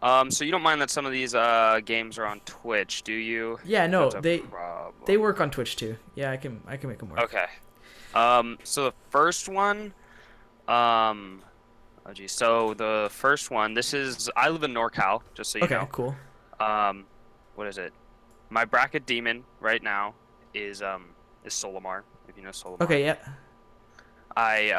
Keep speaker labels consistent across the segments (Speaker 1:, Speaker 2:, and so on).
Speaker 1: So you don't mind that some of these games are on Twitch, do you?
Speaker 2: Yeah, no,
Speaker 1: That's a
Speaker 2: they
Speaker 1: problem.
Speaker 2: work on Twitch too. Yeah, I can make them work.
Speaker 1: Okay. So the first one, um, oh geez. So the first one, I live in NorCal, just so you
Speaker 2: Okay,
Speaker 1: know.
Speaker 2: cool.
Speaker 1: Um, what is it? My bracket demon right now is Solimar, if you know Solimar.
Speaker 2: Okay, yeah.
Speaker 1: I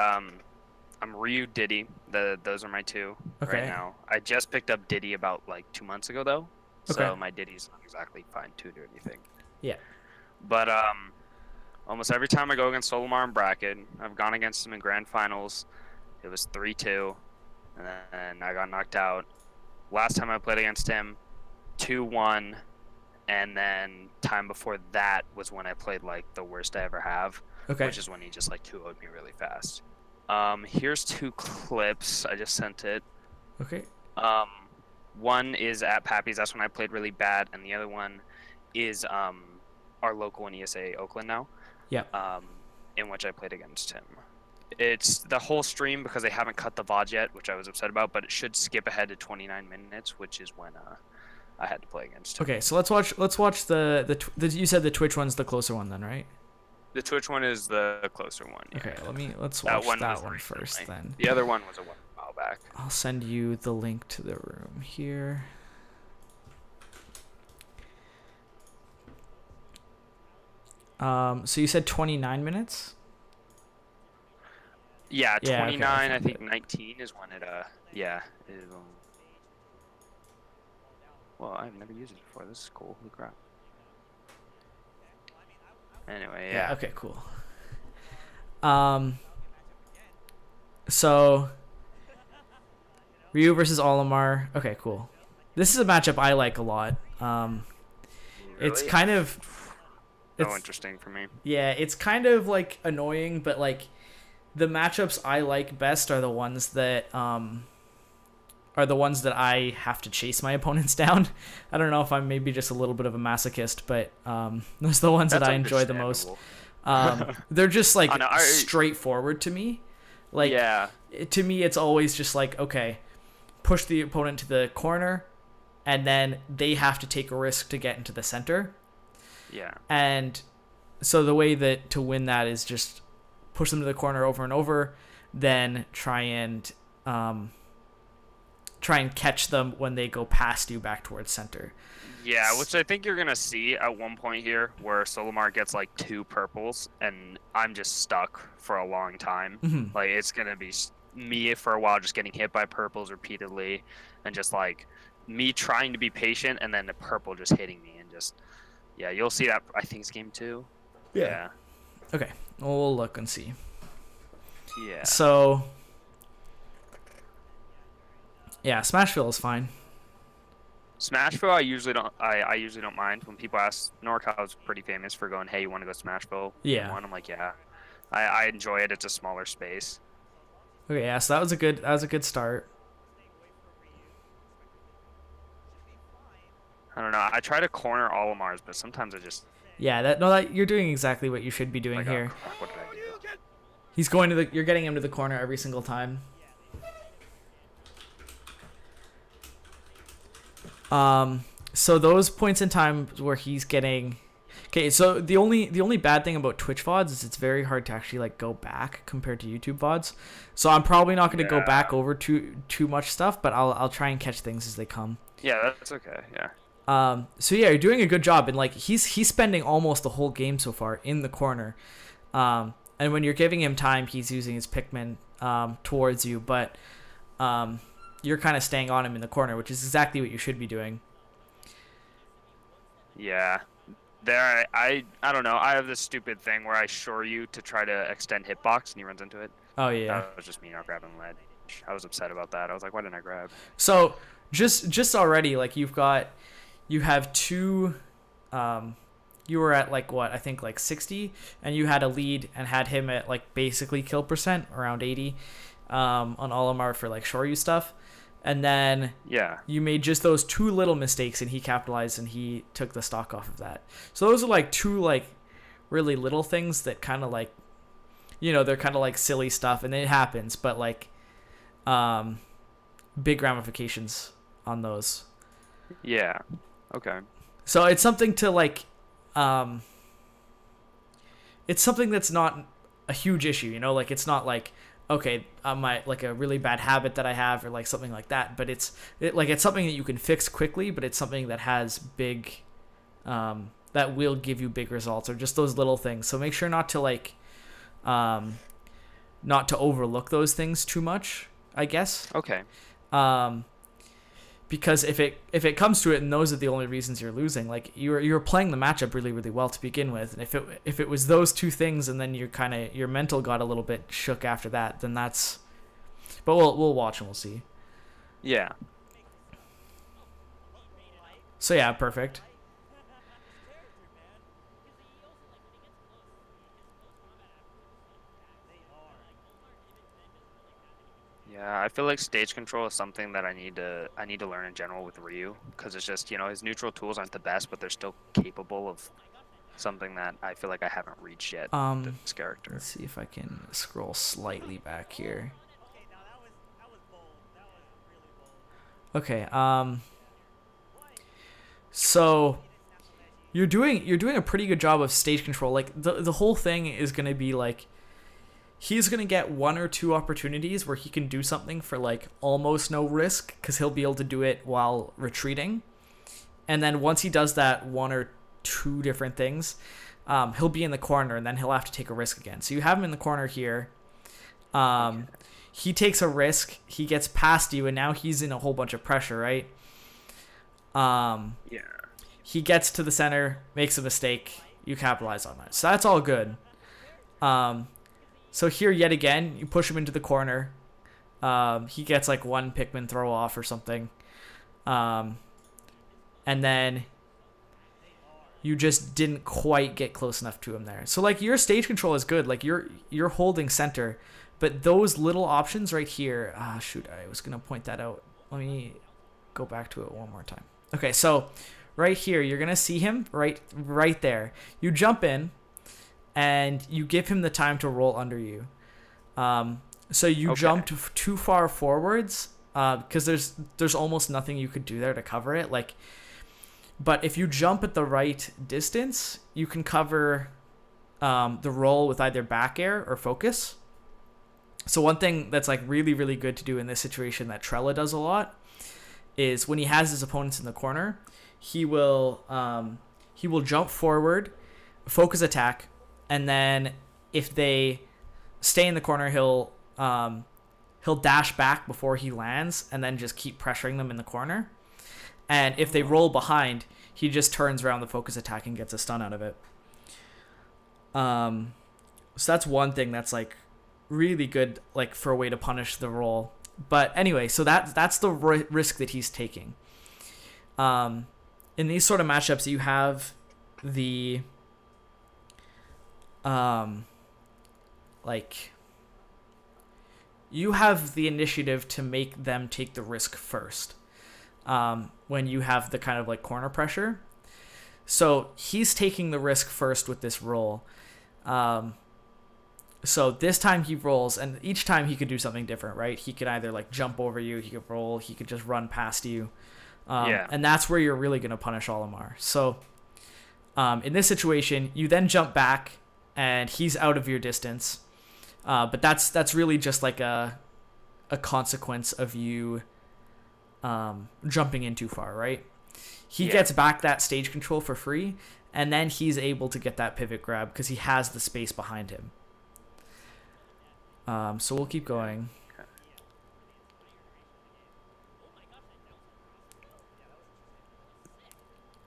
Speaker 1: I'm Ryu Diddy. Those are my two right
Speaker 2: Okay.
Speaker 1: now. I just picked up Diddy about like 2 months ago though,
Speaker 2: Okay.
Speaker 1: so my Diddy's not exactly fine tuned or anything.
Speaker 2: Yeah.
Speaker 1: But almost every time I go against Solimar in bracket, I've gone against him in grand finals. It was 3-2, and then I got knocked out. Last time I played against him, 2-1, and then time before that was when I played like the worst I ever have,
Speaker 2: Okay.
Speaker 1: which is when he just like 2-0'd me really fast. Here's two clips. I just sent it.
Speaker 2: Okay.
Speaker 1: Um, one is at Pappy's. That's when I played really bad, and the other one is our local in ESA Oakland now,
Speaker 2: Yeah.
Speaker 1: um, in which I played against him. It's the whole stream because they haven't cut the VOD yet, which I was upset about, but it should skip ahead to 29 minutes, which is when I had to play against him.
Speaker 2: Okay, so let's watch the you said the Twitch one's the closer one then, right?
Speaker 1: The Twitch one is the closer one,
Speaker 2: Okay,
Speaker 1: yeah.
Speaker 2: let's
Speaker 1: That
Speaker 2: watch
Speaker 1: one was
Speaker 2: that one first
Speaker 1: recently.
Speaker 2: then.
Speaker 1: The other one was a while back.
Speaker 2: I'll send you the link to the room here. So you said 29 minutes?
Speaker 1: Yeah,
Speaker 2: Yeah, okay, I
Speaker 1: 29, I
Speaker 2: found
Speaker 1: think
Speaker 2: it.
Speaker 1: 19 is when yeah. Well, I've never used it before. This is cool. Holy crap. Anyway,
Speaker 2: Yeah,
Speaker 1: yeah.
Speaker 2: okay, cool. Um so Ryu versus Olimar. Okay, cool. This is a matchup I like a lot. It's
Speaker 1: Really?
Speaker 2: kind of
Speaker 1: So
Speaker 2: it's
Speaker 1: interesting for me.
Speaker 2: yeah, it's kind of like annoying, but like the matchups I like best are the ones that I have to chase my opponents down. I don't know if I'm maybe just a little bit of a masochist, but those are the ones that
Speaker 1: That's
Speaker 2: I enjoy the most.
Speaker 1: understandable.
Speaker 2: They're just
Speaker 1: I
Speaker 2: like
Speaker 1: know.
Speaker 2: straightforward to me. Like
Speaker 1: Yeah,
Speaker 2: to me, it's always just like, okay, push the opponent to the corner, and then they have to take a risk to get into the center.
Speaker 1: yeah.
Speaker 2: And so the way that to win that is just push them to the corner over and over, then try and catch them when they go past you back towards center.
Speaker 1: Yeah, which I think you're gonna see at one point here where Solomar gets like two purples and I'm just stuck for a long time.
Speaker 2: Mhm.
Speaker 1: Like it's gonna be me for a while just getting hit by purples repeatedly and just like me trying to be patient and then the purple just hitting me and just yeah, you'll see that I think it's game two. Yeah.
Speaker 2: Okay, we'll look and see.
Speaker 1: Yeah.
Speaker 2: So yeah, Smashville is fine.
Speaker 1: Smashville I usually don't mind when people ask. NorCal is pretty famous for going, hey, you wanna go Smashville game
Speaker 2: Yeah.
Speaker 1: one? I'm like, yeah. I enjoy it, it's a smaller space.
Speaker 2: Okay, yeah. So that was a good start.
Speaker 1: I don't know. I try to corner Olimar's, but sometimes I just
Speaker 2: Yeah, that you're doing exactly what you should be doing
Speaker 1: like, oh
Speaker 2: here.
Speaker 1: crap, what did I do?
Speaker 2: He's going to the. You're getting him to the corner every single time. So those points in time where he's getting. Okay, so the only bad thing about Twitch VODs is it's very hard to actually like go back compared to YouTube VODs. So I'm probably not going to go
Speaker 1: Yeah,
Speaker 2: back over too much stuff, but I'll try and catch things as they come.
Speaker 1: yeah, that's okay. Yeah,
Speaker 2: So yeah, you're doing a good job, and like he's spending almost the whole game so far in the corner. And when you're giving him time, he's using his Pikmin towards you, but you're kind of staying on him in the corner, which is exactly what you should be doing.
Speaker 1: yeah. There, I don't know. I have this stupid thing where I shore you to try to extend hitbox, and he runs into it.
Speaker 2: Oh yeah.
Speaker 1: That was just me not grabbing lead. I was upset about that. I was like, why didn't I grab?
Speaker 2: So just already, like you have two. You were at like what I think like 60, and you had a lead and had him at like basically kill percent around 80 on Olimar for like Shoryu stuff, and then
Speaker 1: Yeah,
Speaker 2: you made just those two little mistakes and he capitalized and he took the stock off of that. So those are like two like really little things that kind of like they're kind of like silly stuff and it happens, but like um big ramifications on those.
Speaker 1: Yeah. Okay.
Speaker 2: So it's something to like, um, it's something that's not a huge issue, you know, like it's not like, okay, my like a really bad habit that I have or like something like that, but it's something that you can fix quickly, but it's something that has big, that will give you big results, or just those little things. So make sure not to like, um, not to overlook those things too much, I guess.
Speaker 1: Okay.
Speaker 2: Um, because if it comes to it and those are the only reasons you're losing, like you're playing the matchup really really well to begin with, and if it was those two things and then your mental got a little bit shook after that, then that's, but we'll watch and we'll see.
Speaker 1: Yeah.
Speaker 2: So yeah, perfect.
Speaker 1: Yeah, I feel like stage control is something that I need to learn in general with Ryu, because it's just, his neutral tools aren't the best, but they're still capable of something that I feel like I haven't reached yet with this character.
Speaker 2: Let's see if I can scroll slightly back here. Okay, so you're doing a pretty good job of stage control. Like the whole thing is gonna be like, he's gonna get one or two opportunities where he can do something for like almost no risk, because he'll be able to do it while retreating, and then once he does that one or two different things, he'll be in the corner, and then he'll have to take a risk again. So you have him in the corner here.
Speaker 1: Okay.
Speaker 2: He takes a risk, he gets past you, and now he's in a whole bunch of pressure, right?
Speaker 1: Yeah.
Speaker 2: He gets to the center, makes a mistake, you capitalize on that. So that's all good. So here yet again, you push him into the corner. He gets like one Pikmin throw off or something. And then you just didn't quite get close enough to him there. So like your stage control is good. Like you're holding center, but those little options right here, shoot, I was going to point that out. Let me go back to it one more time. Okay, so right here, you're going to see him right there. You jump in and you give him the time to roll under you. So you jumped too far forwards, because there's almost nothing you could do there to cover it. Like, but if you jump at the right distance, you can cover the roll with either back air or focus. So one thing that's like really really good to do in this situation that Trella does a lot is when he has his opponents in the corner, he will jump forward, focus attack, and then if they stay in the corner, he'll dash back before he lands, and then just keep pressuring them in the corner. And if they roll behind, he just turns around the focus attack and gets a stun out of it. So that's one thing that's like really good, like for a way to punish the roll. But anyway, so that's the risk that he's taking. In these sort of matchups, you have the you have the initiative to make them take the risk first, when you have the kind of like corner pressure. So he's taking the risk first with this roll. So this time he rolls, and each time he could do something different, right? He could either like jump over you, he could roll, he could just run past you. And that's where you're really going to punish Olimar. So in this situation, you then jump back, and he's out of your distance. But that's really just like a consequence of you jumping in too far, right? He gets back that stage control for free, and then he's able to get that pivot grab because he has the space behind him. So we'll keep going.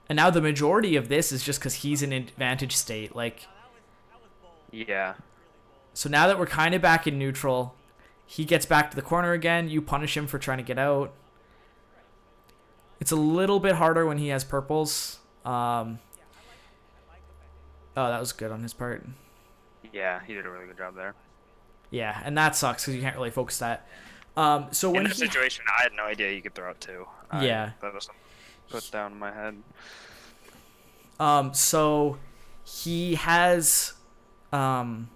Speaker 2: And now the majority of this is just because he's in advantage state. Like,
Speaker 1: Yeah.
Speaker 2: so now that we're kind of back in neutral, he gets back to the corner again. You punish him for trying to get out. It's a little bit harder when he has purples. Oh, that was good on his part.
Speaker 1: Yeah, he did a really good job there.
Speaker 2: Yeah, and that sucks because you can't really focus that. So when
Speaker 1: in this situation, I had no idea you could throw it too.
Speaker 2: Yeah.
Speaker 1: That was put down in my head.
Speaker 2: So he has, when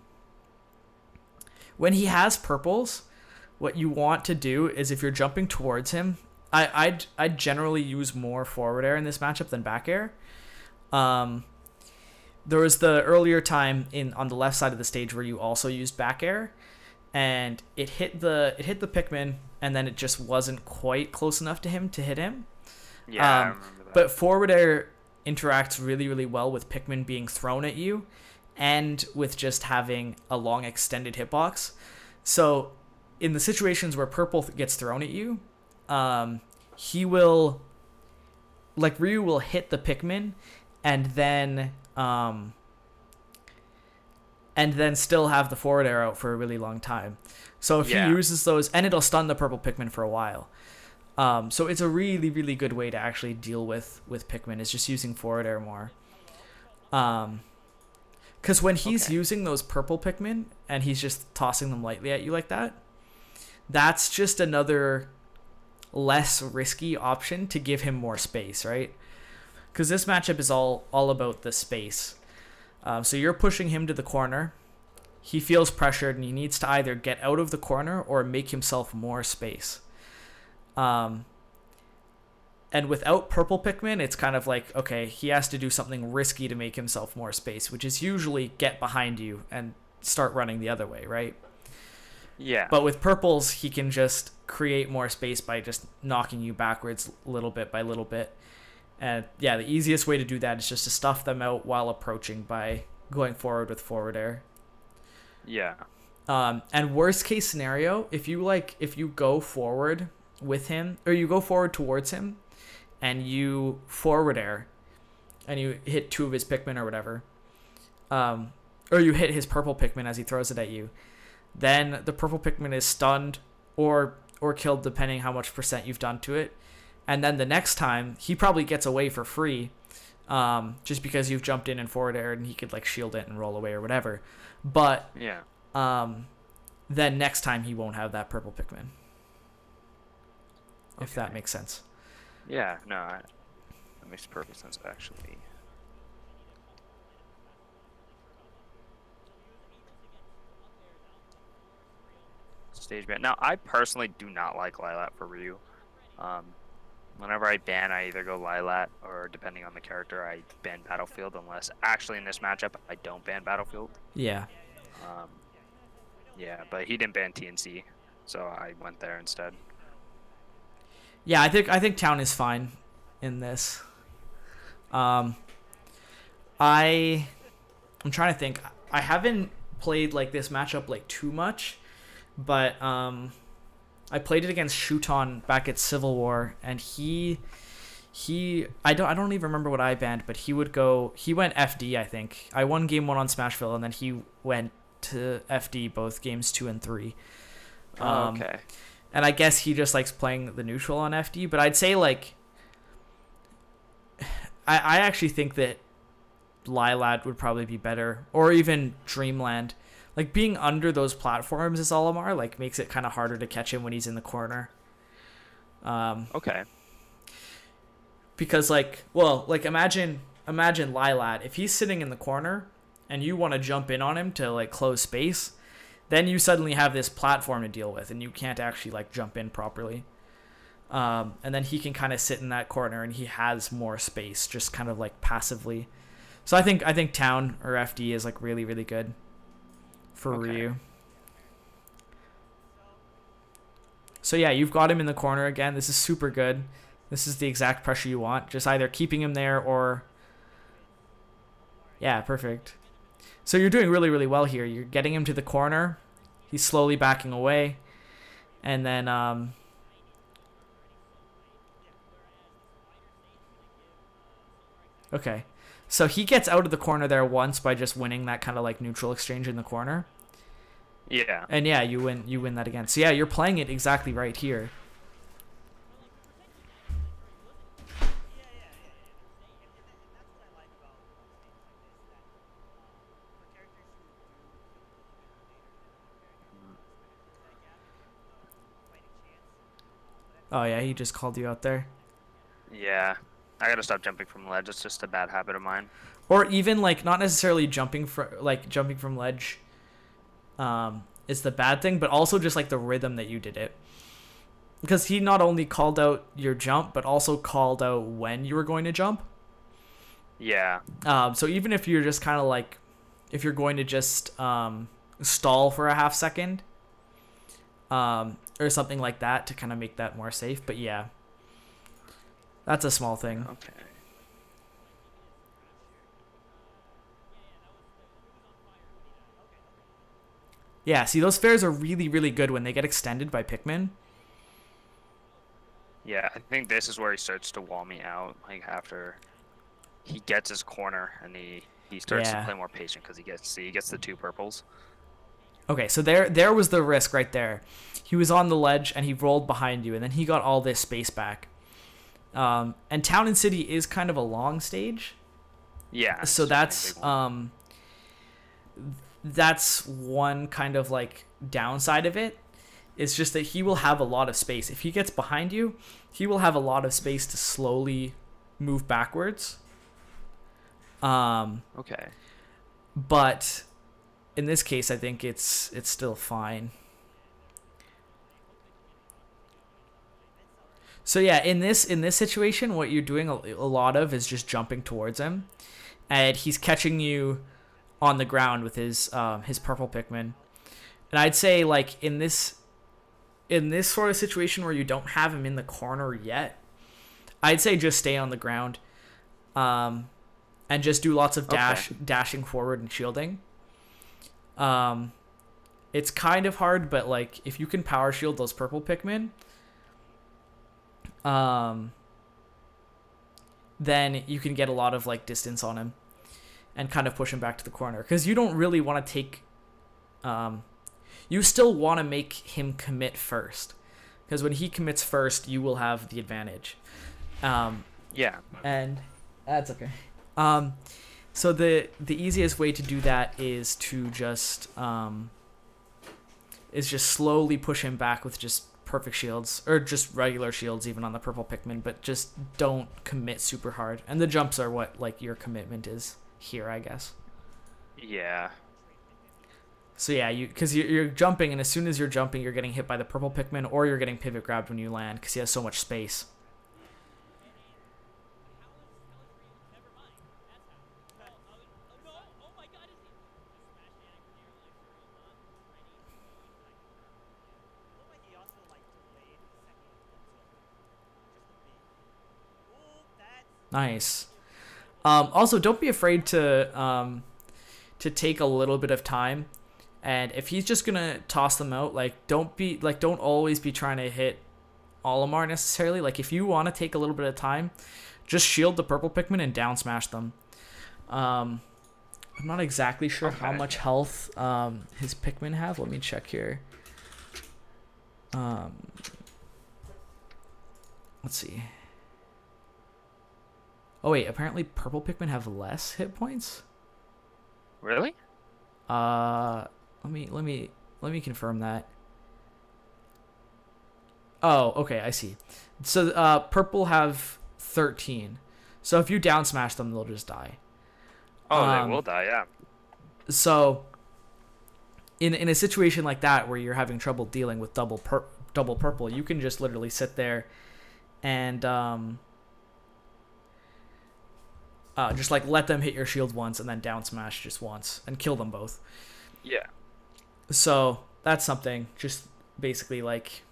Speaker 2: he has purples, what you want to do is if you're jumping towards him, I'd generally use more forward air in this matchup than back air. Um, there was the earlier time on the left side of the stage where you also used back air, and it hit the Pikmin, and then it just wasn't quite close enough to him to hit him.
Speaker 1: Yeah, I remember that.
Speaker 2: But forward air interacts really, really well with Pikmin being thrown at you, and with just having a long extended hitbox. So, in the situations where purple gets thrown at you, he will, like, Ryu will hit the Pikmin, and then still have the forward arrow for a really long time. So if he uses those, and it'll stun the purple Pikmin for a while. So it's a really, really good way to actually deal with Pikmin, is just using forward air more. Because when he's using those purple Pikmin, and he's just tossing them lightly at you like that, that's just another less risky option to give him more space, right? Because this matchup is all about the space. So you're pushing him to the corner. He feels pressured, and he needs to either get out of the corner or make himself more space. And without purple Pikmin, it's kind of like, okay, he has to do something risky to make himself more space, which is usually get behind you and start running the other way, right?
Speaker 1: Yeah.
Speaker 2: But with purples, he can just create more space by just knocking you backwards little bit by little bit. And yeah, the easiest way to do that is just to stuff them out while approaching by going forward with forward air.
Speaker 1: Yeah.
Speaker 2: And worst case scenario, if you go forward with him, or you go forward towards him, and you forward air, and you hit 2 of his Pikmin or whatever, or you hit his purple Pikmin as he throws it at you, then the purple Pikmin is stunned or killed depending how much % you've done to it. And then the next time, he probably gets away for free, just because you've jumped in and forward aired, and he could like shield it and roll away or whatever. But then next time he won't have that purple Pikmin. If that makes sense.
Speaker 1: Yeah, no, that makes perfect sense actually. Stage ban. Now, I personally do not like Lilat for Ryu. Whenever I ban, I either go Lilat, or depending on the character, I ban Battlefield, unless actually in this matchup, I don't ban Battlefield.
Speaker 2: Yeah.
Speaker 1: Yeah, but he didn't ban TNC, so I went there instead.
Speaker 2: Yeah, I think Town is fine in this. I'm trying to think. I haven't played like this matchup like too much, but I played it against Shuton back at Civil War, and I don't even remember what I banned, but he went FD, I think. I won game 1 on Smashville, and then he went to FD both games 2 and 3.
Speaker 1: Okay.
Speaker 2: And I guess he just likes playing the neutral on FD, but I'd say like I actually think that Lilat would probably be better, or even Dreamland. Like, being under those platforms as Olimar, like, makes it kind of harder to catch him when he's in the corner.
Speaker 1: Okay.
Speaker 2: Because, like, imagine Lilat. If he's sitting in the corner and you want to jump in on him to, like, close space, then you suddenly have this platform to deal with, and you can't actually, like, jump in properly. And then he can kind of sit in that corner, and he has more space, just kind of, like, passively. So I think Town or FD is, like, really, really good for Ryu. So yeah, you've got him in the corner again. This is super good. This is the exact pressure you want. Just either keeping him there or... Yeah, perfect. So you're doing really, really well here. You're getting him to the corner. He's slowly backing away. And then... Okay. So he gets out of the corner there once by just winning that kind of like neutral exchange in the corner.
Speaker 1: Yeah.
Speaker 2: And yeah, you win that again. So yeah, you're playing it exactly right here. Oh yeah, he just called you out there.
Speaker 1: Yeah. I gotta stop jumping from ledge. It's just a bad habit of mine.
Speaker 2: Or even like not necessarily jumping from ledge is the bad thing, but also just like the rhythm that you did it. because he not only called out your jump, but also called out when you were going to jump.
Speaker 1: Yeah.
Speaker 2: So even if you're just kind of like, if you're going to just stall for a half second, or something like that to kind of make that more safe. But yeah, that's a small thing.
Speaker 1: Okay.
Speaker 2: Yeah, see, those fares are really, really good when they get extended by Pikmin.
Speaker 1: Yeah, I think this is where he starts to wall me out. Like after he gets his corner and he starts to
Speaker 2: Yeah.
Speaker 1: play more patient because he gets the 2 purples.
Speaker 2: Okay, so there was the risk right there. He was on the ledge and he rolled behind you, and then he got all this space back. And Town and City is kind of a long stage,
Speaker 1: Yeah.
Speaker 2: so
Speaker 1: it's a big one.
Speaker 2: that's one kind of like downside of it. It's just that he will have a lot of space. If he gets behind you, he will have a lot of space to slowly move backwards.
Speaker 1: Okay.
Speaker 2: But in this case, I think it's still fine. So yeah, in this situation, what you're doing a lot of is just jumping towards him, and he's catching you on the ground with his purple Pikmin. And I'd say like in this sort of situation where you don't have him in the corner yet, I'd say just stay on the ground, and just do lots of dashing forward and shielding. It's kind of hard, but like if you can power shield those purple Pikmin, then you can get a lot of like distance on him and kind of push him back to the corner, because you don't really want to take you still want to make him commit first, because when he commits first you will have the advantage.
Speaker 1: Yeah.
Speaker 2: And that's okay. So the easiest way to do that is to just slowly push him back with just perfect shields, or just regular shields even on the purple Pikmin, but just don't commit super hard. And the jumps are what like your commitment is here, I guess.
Speaker 1: Yeah.
Speaker 2: So yeah, because you're jumping, and as soon as you're jumping, you're getting hit by the purple Pikmin, or you're getting pivot grabbed when you land because he has so much space. Nice. Also, don't be afraid to take a little bit of time, and if he's just gonna toss them out, like don't always be trying to hit Olimar necessarily. Like if you want to take a little bit of time, just shield the purple Pikmin and down smash them. I'm not exactly sure how much health his Pikmin have. Let me check here. Let's see. Oh wait, apparently purple Pikmin have less hit points.
Speaker 1: Really?
Speaker 2: Let me confirm that. Oh, okay, I see. So purple have 13. So if you down smash them, they'll just die.
Speaker 1: Oh, they will die, yeah.
Speaker 2: So in a situation like that where you're having trouble dealing with double purple, you can just literally sit there and just like let them hit your shield once and then down smash just once and kill them both.
Speaker 1: Yeah.
Speaker 2: So that's something. Just basically like,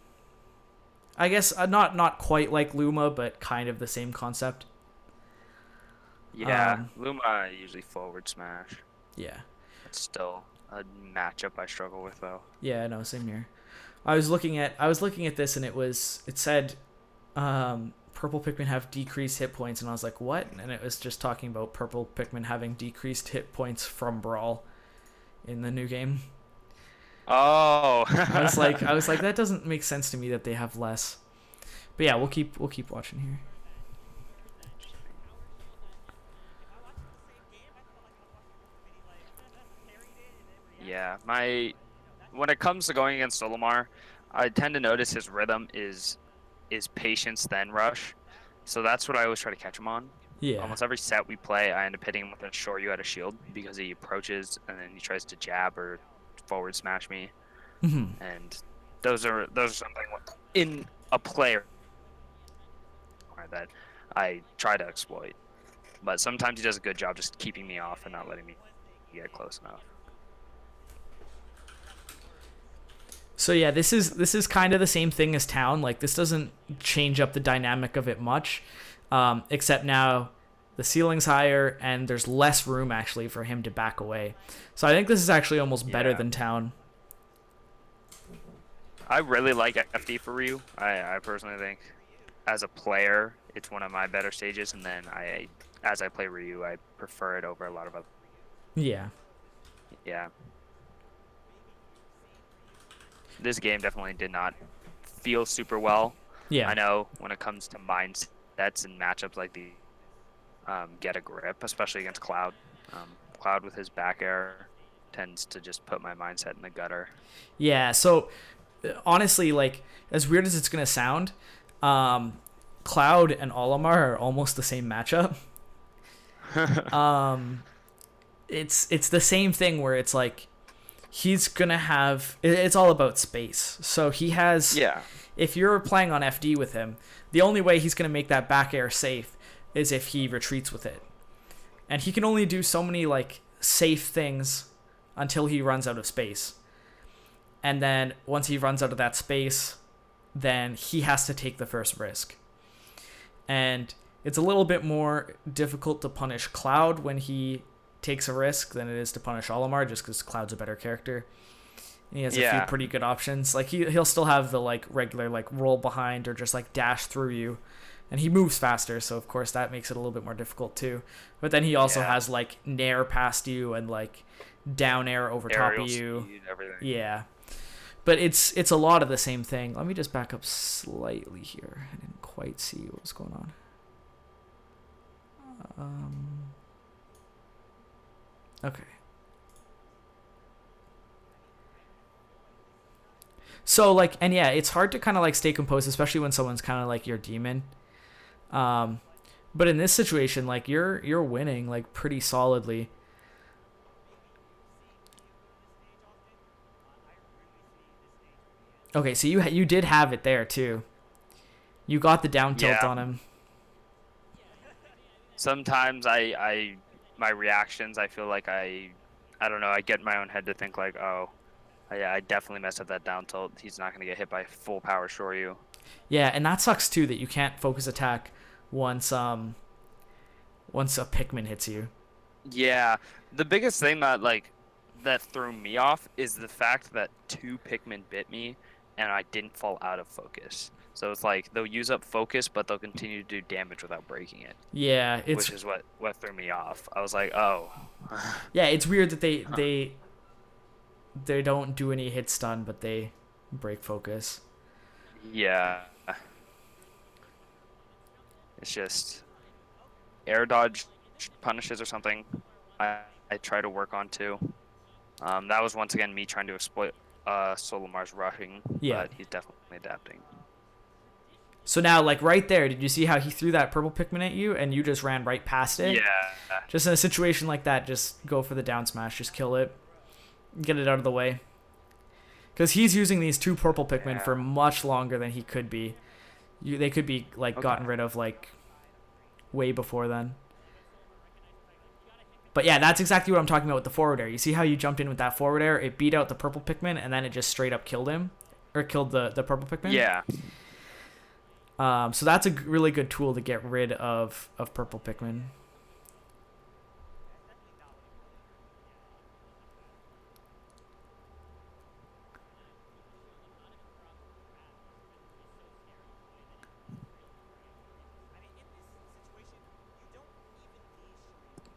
Speaker 2: I guess not quite like Luma, but kind of the same concept.
Speaker 1: Yeah, Luma usually forward smash.
Speaker 2: Yeah.
Speaker 1: It's still a matchup I struggle with though.
Speaker 2: Yeah, no, same here. I was looking at this, and it said purple Pikmin have decreased hit points, and I was like, what? And it was just talking about purple Pikmin having decreased hit points from Brawl in the new game.
Speaker 1: Oh.
Speaker 2: I was like that doesn't make sense to me that they have less. But yeah, we'll keep watching here.
Speaker 1: Yeah, when it comes to going against Olimar, I tend to notice his rhythm is patience then rush. So that's what I always try to catch him on.
Speaker 2: Yeah.
Speaker 1: Almost every set we play, I end up hitting him with a short you out of shield because he approaches and then he tries to jab or forward smash me.
Speaker 2: Mm-hmm.
Speaker 1: And those are something a player that I try to exploit. But sometimes he does a good job just keeping me off and not letting me get close enough.
Speaker 2: So yeah, this is kind of the same thing as town. Like this doesn't change up the dynamic of it much, except now the ceiling's higher and there's less room actually for him to back away. So I think this is actually almost better than town.
Speaker 1: I really like FD for Ryu. I personally think, as a player, it's one of my better stages, and then as I play Ryu, I prefer it over a lot of other.
Speaker 2: Yeah.
Speaker 1: Yeah. This game definitely did not feel super well.
Speaker 2: Yeah.
Speaker 1: I know when it comes to mindsets and matchups like the get a grip, especially against Cloud. Cloud with his back air tends to just put my mindset in the gutter.
Speaker 2: Yeah. So honestly, like as weird as it's gonna sound, Cloud and Olimar are almost the same matchup. It's the same thing where it's like he's gonna have it's all about space. So he has if you're playing on FD with him, the only way he's gonna make that back air safe is if he retreats with it. And he can only do so many like safe things until he runs out of space. And then once he runs out of that space, then he has to take the first risk. And it's a little bit more difficult to punish Cloud when he takes a risk than it is to punish Olimar, just because Cloud's a better character. And he has a few pretty good options. Like he'll still have the like regular like roll behind or just like dash through you. And he moves faster, so of course that makes it a little bit more difficult too. But then he also has like nair past you and like down air over top of you. Yeah. But it's a lot of the same thing. Let me just back up slightly here. I didn't quite see what was going on. Okay. So like, and yeah, it's hard to kind of like stay composed, especially when someone's kind of like your demon. But in this situation, like you're winning like pretty solidly. Okay, so you did have it there too. You got the down tilt on him.
Speaker 1: Sometimes my reactions, I feel like I don't know, I get in my own head to think like, oh, I definitely messed up that down tilt. He's not gonna get hit by full power Shoryu.
Speaker 2: Yeah, and that sucks too that you can't focus attack once a Pikmin hits you.
Speaker 1: Yeah, the biggest thing that threw me off is the fact that 2 Pikmin bit me and I didn't fall out of focus. So it's like they'll use up focus, but they'll continue to do damage without breaking it.
Speaker 2: Yeah,
Speaker 1: which is what threw me off. I was like, oh.
Speaker 2: Yeah, it's weird that they don't do any hit stun, but they break focus.
Speaker 1: Yeah. It's just air dodge punishes or something I try to work on too. That was once again me trying to exploit Solimar's rushing, but he's definitely adapting.
Speaker 2: So now, like right there, did you see how he threw that purple Pikmin at you and you just ran right past it?
Speaker 1: Yeah.
Speaker 2: Just in a situation like that, just go for the down smash, just kill it, get it out of the way. Because he's using these 2 purple Pikmin for much longer than he could be. They could be like gotten rid of like way before then. But yeah, that's exactly what I'm talking about with the forward air. You see how you jumped in with that forward air? It beat out the purple Pikmin and then it just straight up killed him, or killed the purple Pikmin.
Speaker 1: Yeah.
Speaker 2: So that's a really good tool to get rid of purple Pikmin.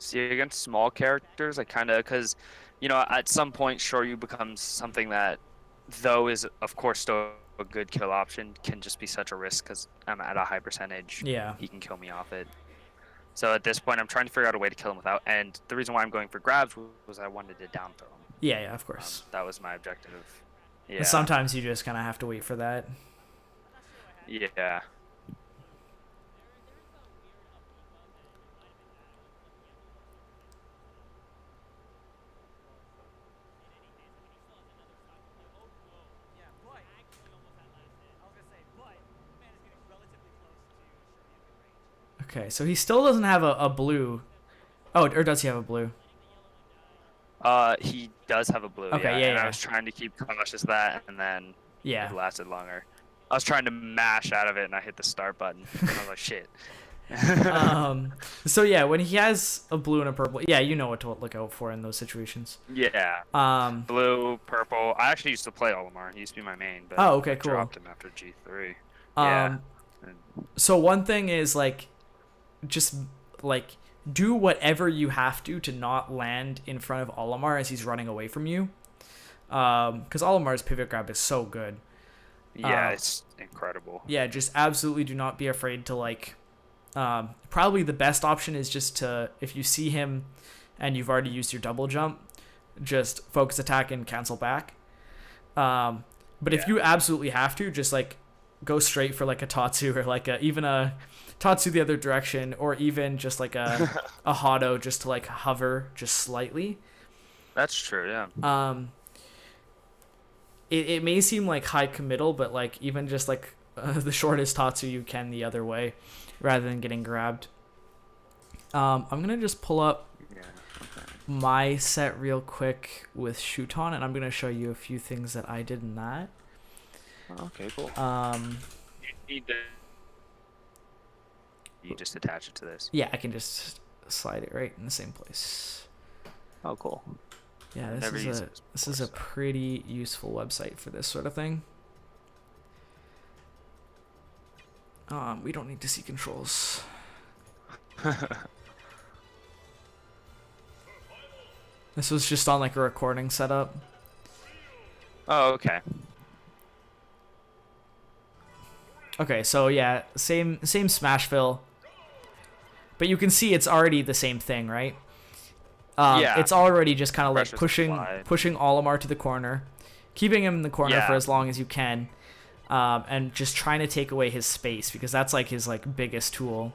Speaker 1: See, against small characters, I kind of, because, you know, at some point, Shoryu becomes something that, though is, of course, still a good kill option, can just be such a risk because I'm at a high percentage.
Speaker 2: Yeah.
Speaker 1: He can kill me off it. So at this point, I'm trying to figure out a way to kill him without, and the reason why I'm going for grabs was I wanted to down throw him.
Speaker 2: Yeah, of course.
Speaker 1: That was my objective. Yeah.
Speaker 2: And sometimes you just kind of have to wait for that.
Speaker 1: Yeah.
Speaker 2: Okay, so he still doesn't have a blue. Oh, or does he have a blue?
Speaker 1: He does have a blue,
Speaker 2: Okay,
Speaker 1: yeah.
Speaker 2: yeah,
Speaker 1: And I
Speaker 2: yeah.
Speaker 1: was trying to keep cautious of that, and then
Speaker 2: Yeah.
Speaker 1: it lasted longer. I was trying to mash out of it, and I hit the start button. I was like, shit.
Speaker 2: So yeah, when he has a blue and a purple, yeah, you know what to look out for in those situations.
Speaker 1: Yeah.
Speaker 2: Um,
Speaker 1: Blue, purple. I actually used to play Olimar. He used to be my main, but
Speaker 2: Oh, okay,
Speaker 1: I
Speaker 2: cool.
Speaker 1: dropped him after G3. Yeah.
Speaker 2: um,
Speaker 1: And-
Speaker 2: so one thing is like, just like do whatever you have to not land in front of Olimar as he's running away from you. Because Olimar's pivot grab is so good.
Speaker 1: Yeah, it's incredible.
Speaker 2: Yeah, just absolutely do not be afraid to like. Probably the best option is just to, if you see him and you've already used your double jump, just focus attack and cancel back. But if you absolutely have to, just like go straight for like a Tatsu or like even a Tatsu the other direction, or even just like a Hado just to like hover just slightly.
Speaker 1: That's true, yeah.
Speaker 2: It may seem like high committal, but like even just like the shortest Tatsu you can the other way, rather than getting grabbed. I'm gonna just pull up my set real quick with Shuton, and I'm gonna show you a few things that I did in that.
Speaker 1: Okay, cool. You need to. You just attach it to this.
Speaker 2: Yeah, I can just slide it right in the same place.
Speaker 1: Oh, cool.
Speaker 2: Yeah,
Speaker 1: Never used
Speaker 2: this
Speaker 1: this
Speaker 2: is
Speaker 1: before,
Speaker 2: a
Speaker 1: so.
Speaker 2: pretty useful website for this sort of thing. We don't need to see controls. This was just on like a recording setup.
Speaker 1: Oh, okay.
Speaker 2: Okay, so yeah, same Smashville. But you can see it's already the same thing, right?
Speaker 1: Yeah.
Speaker 2: It's already just kind of like
Speaker 1: Pressure's
Speaker 2: pushing
Speaker 1: applied.
Speaker 2: Olimar to the corner, keeping him in the corner for
Speaker 1: Yeah.
Speaker 2: as long as you can, and just trying to take away his space, because that's like his like biggest tool.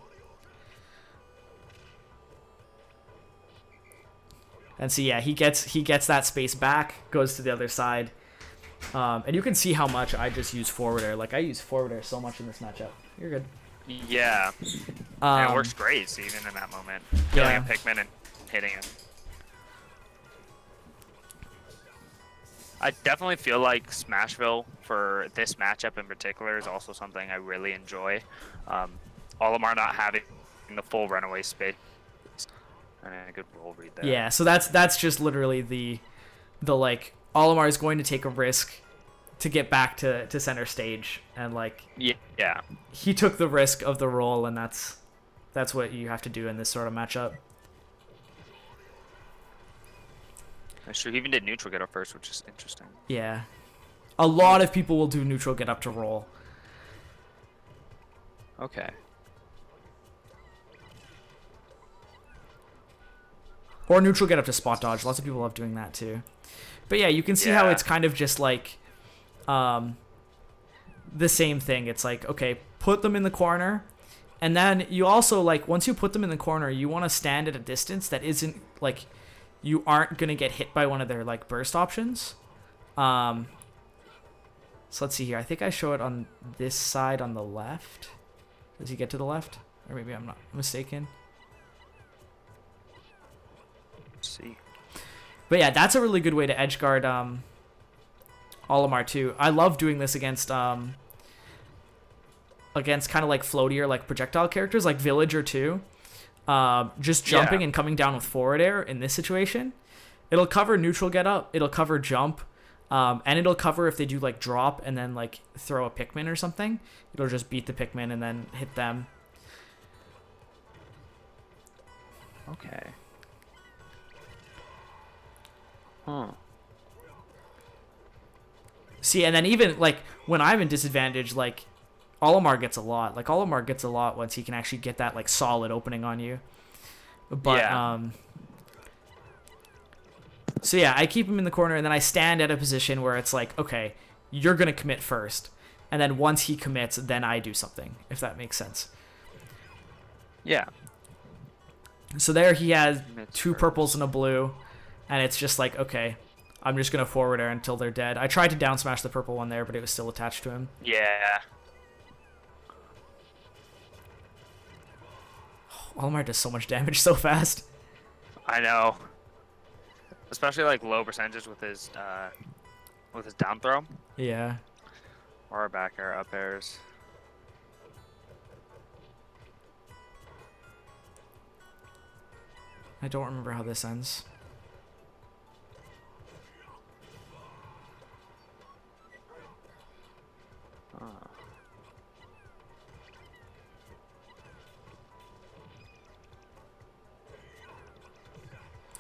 Speaker 2: And so yeah, he gets that space back, goes to the other side, and you can see how much I just use forward air. Like I use forward air so much in this matchup. You're good.
Speaker 1: Yeah. And it works great, even in that moment. Killing
Speaker 2: Yeah.
Speaker 1: a Pikmin and hitting him. I definitely feel like Smashville for this matchup in particular is also something I really enjoy. Olimar not having the full runaway space. And a good roll read there.
Speaker 2: Yeah, so that's just literally the like Olimar is going to take a risk to get back to center stage, and like
Speaker 1: Yeah.
Speaker 2: he took the risk of the roll, and that's what you have to do in this sort of matchup.
Speaker 1: That's true. He even did neutral get up first, which is interesting.
Speaker 2: Yeah, a lot of people will do neutral get up to roll.
Speaker 1: Okay.
Speaker 2: Or neutral get up to spot dodge. Lots of people love doing that too. But yeah, you can see how
Speaker 1: Yeah.
Speaker 2: it's kind of just like the same thing. It's like, okay, put them in the corner, and then you also like once you put them in the corner, you want to stand at a distance that isn't like you aren't going to get hit by one of their like burst options. So let's see here. I think I show it on this side on the left. Does he get to the left? Or maybe I'm not mistaken.
Speaker 1: Let's see.
Speaker 2: But yeah, that's a really good way to edge guard Olimar too. I love doing this against kind of like floatier like projectile characters like Villager too. Just jumping and coming down with forward air in this situation. It'll cover neutral get up, it'll cover jump, and it'll cover if they do like drop and then like throw a Pikmin or something. It'll just beat the Pikmin and then hit them.
Speaker 1: Okay. Huh.
Speaker 2: See, and then even like when I'm in disadvantage, like Olimar gets a lot. Like Olimar gets a lot once he can actually get that like solid opening on you. But
Speaker 1: Yeah.
Speaker 2: so yeah, I keep him in the corner, and then I stand at a position where it's like, okay, you're gonna commit first, and then once he commits, then I do something. If that makes sense.
Speaker 1: Yeah.
Speaker 2: So there he has
Speaker 1: Commits
Speaker 2: two
Speaker 1: first.
Speaker 2: purples and a blue, and it's just like, okay, I'm just gonna forward air until they're dead. I tried to down smash the purple one there, but it was still attached to him.
Speaker 1: Yeah.
Speaker 2: Olimar does so much damage so fast.
Speaker 1: I know. Especially like low percentages with his down throw
Speaker 2: Yeah.
Speaker 1: or back air, up airs.
Speaker 2: I don't remember how this ends.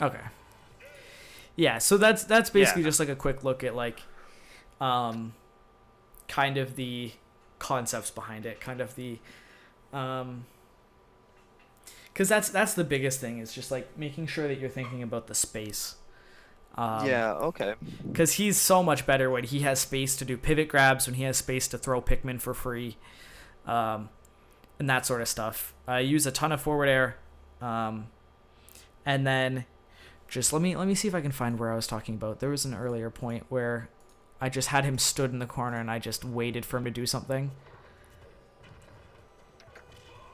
Speaker 2: Okay. Yeah, so that's basically just like a quick look at like kind of the concepts behind it, kind of the cuz that's the biggest thing is just like making sure that you're thinking about the space.
Speaker 3: Yeah, okay.
Speaker 2: Cuz he's so much better when he has space to do pivot grabs, when he has space to throw Pikmin for free. And that sort of stuff. I use a ton of forward air. And then just let me see if I can find where I was talking about. There was an earlier point where I just had him stood in the corner and I just waited for him to do something.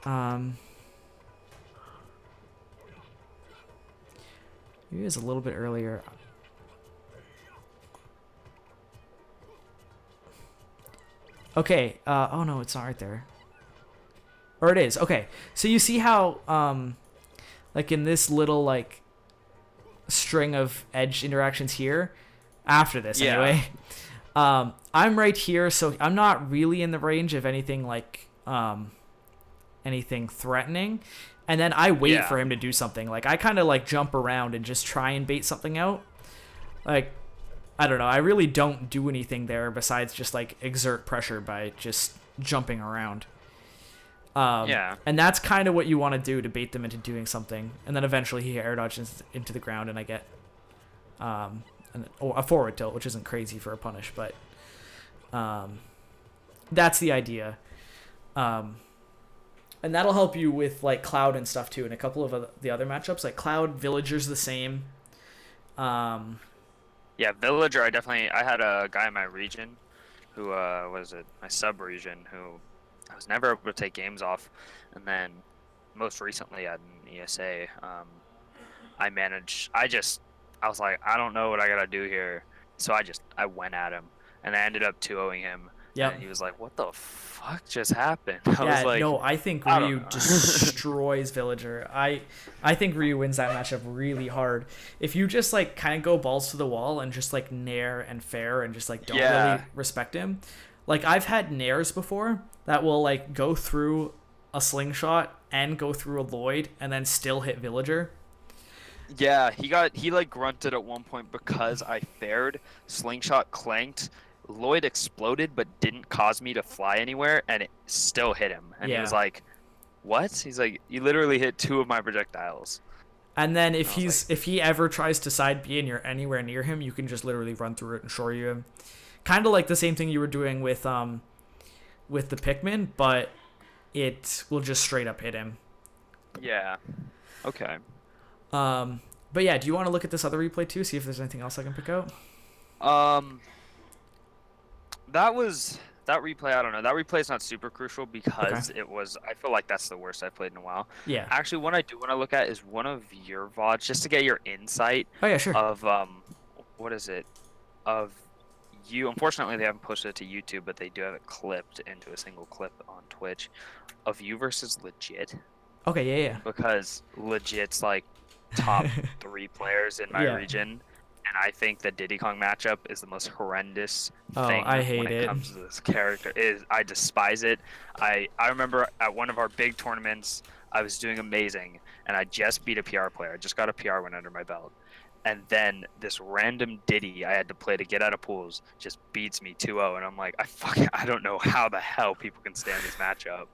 Speaker 2: Maybe it was a little bit earlier. Okay, oh no, it's not right there. Or it is. Okay, so you see how, like in this little, like, string of edge interactions here, after this anyway, I'm right here, so I'm not really in the range of anything, like, anything threatening. And then I wait for him to do something. Like, I kind of, like, jump around and just try and bait something out. Like, I don't know. I really don't do anything there besides just, like, exert pressure by just jumping around. And that's kind of what you want to do to bait them into doing something. And then eventually he air dodges into the ground and I get a forward tilt, which isn't crazy for a punish, but that's the idea. And that'll help you with like Cloud and stuff too, and a couple of the other matchups. Like Cloud, Villager's the same.
Speaker 1: Yeah, Villager, I had a guy in my region who was it my sub region who I was never able to take games off, and then most recently at an ESA, I was like, I don't know what I gotta do here, so I went at him, and I ended up 2-0ing him.
Speaker 2: Yeah.
Speaker 1: And he was like, "What the fuck just happened?" I was like,
Speaker 2: no, I think Ryu destroys Villager. I think Ryu wins that matchup really hard. If you just like kind of go balls to the wall and just like nair and fair and just like don't really respect him. Like I've had nairs before that will like go through a slingshot and go through a Lloyd and then still hit Villager.
Speaker 1: Yeah, he like grunted at one point because I fared, slingshot clanked, Lloyd exploded but didn't cause me to fly anywhere, and it still hit him. And he was like, "What?" He's like, "You literally hit 2 of my projectiles."
Speaker 2: And then if he ever tries to side B and you're anywhere near him, you can just literally run through it and shore you him. Kind of like the same thing you were doing with the Pikmin, but it will just straight up hit him. Yeah.
Speaker 1: Okay.
Speaker 2: But yeah, do you want to look at this other replay too? See if there's anything else I can pick out.
Speaker 1: That replay, I don't know. That replay is not super crucial because I feel like that's the worst I've played in a while.
Speaker 2: Yeah.
Speaker 1: Actually, what I do want to look at is one of your VODs just to get your insight.
Speaker 2: Oh yeah, sure.
Speaker 1: Of what is it? Of you. Unfortunately, they haven't posted it to YouTube, but they do have it clipped into a single clip on Twitch of you versus Legit.
Speaker 2: Okay, yeah.
Speaker 1: Because Legit's like top 3 players in my region. And I think the Diddy Kong matchup is the most horrendous thing
Speaker 2: I hate
Speaker 1: when it comes to this character. I despise it. I remember at one of our big tournaments, I was doing amazing, and I just beat a PR player. I just got a PR win under my belt. And then this random Diddy I had to play to get out of pools just beats me 2-0, and I'm like, I don't know how the hell people can stand this matchup.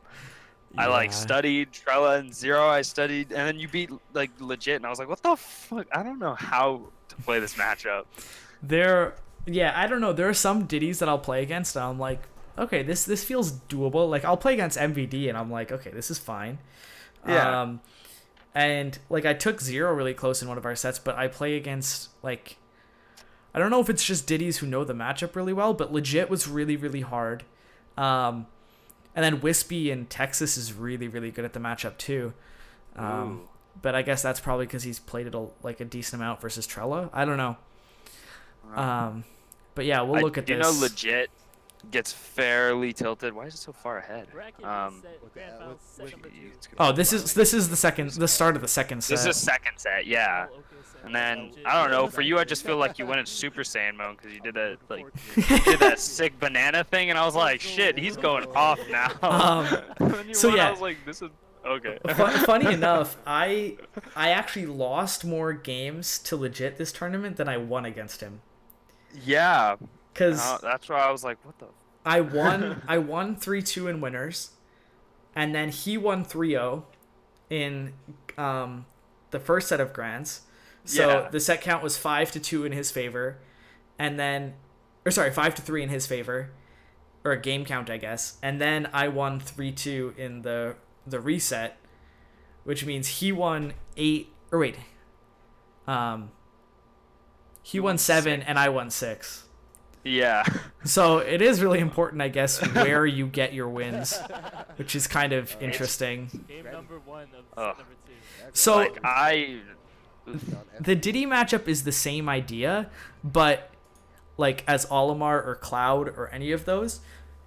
Speaker 1: I like studied Trella and Zero. I studied, and then you beat like Legit, and I was like, what the fuck? I don't know how to play this matchup.
Speaker 2: I don't know. There are some Diddies that I'll play against, and I'm like, okay, this feels doable. Like I'll play against MVD, and I'm like, okay, this is fine.
Speaker 1: Yeah.
Speaker 2: And like I took Zero really close in one of our sets, but I play against like, I don't know if it's just Diddies who know the matchup really well, but Legit was really, really hard. And then Wispy in Texas is really, really good at the matchup too.
Speaker 1: Ooh.
Speaker 2: But I guess that's probably because he's played it a decent amount versus Trella. I don't know. But yeah, we'll look at this.
Speaker 1: You know, legit gets fairly tilted. Why is it so far ahead?
Speaker 2: Oh, this is the start of the second set.
Speaker 1: This is second set, yeah. And then I don't know. For you, I just feel like you went in Super Saiyan mode because you did that sick banana thing, and I was like, shit, he's going off now.
Speaker 2: So yeah,
Speaker 1: I was like, this is okay.
Speaker 2: Funny enough, I actually lost more games to legit this tournament than I won against him.
Speaker 1: Yeah.
Speaker 2: Because
Speaker 1: that's why I was like, what the?
Speaker 2: I won 3-2 in winners, and then he won 3-0 in the first set of grands. So the set count was 5-2 in his favor, and then, 5-3 in his favor, or a game count, I guess. And then I won 3-2 in the reset, which means he won 8. Or wait, he won 7 and I won 6.
Speaker 1: Yeah.
Speaker 2: So it is really important, I guess, where you get your wins, which is kind of interesting.
Speaker 4: Game number 1 of set number 2.
Speaker 2: So
Speaker 1: like
Speaker 2: the Diddy matchup is the same idea, but like as Olimar or Cloud or any of those,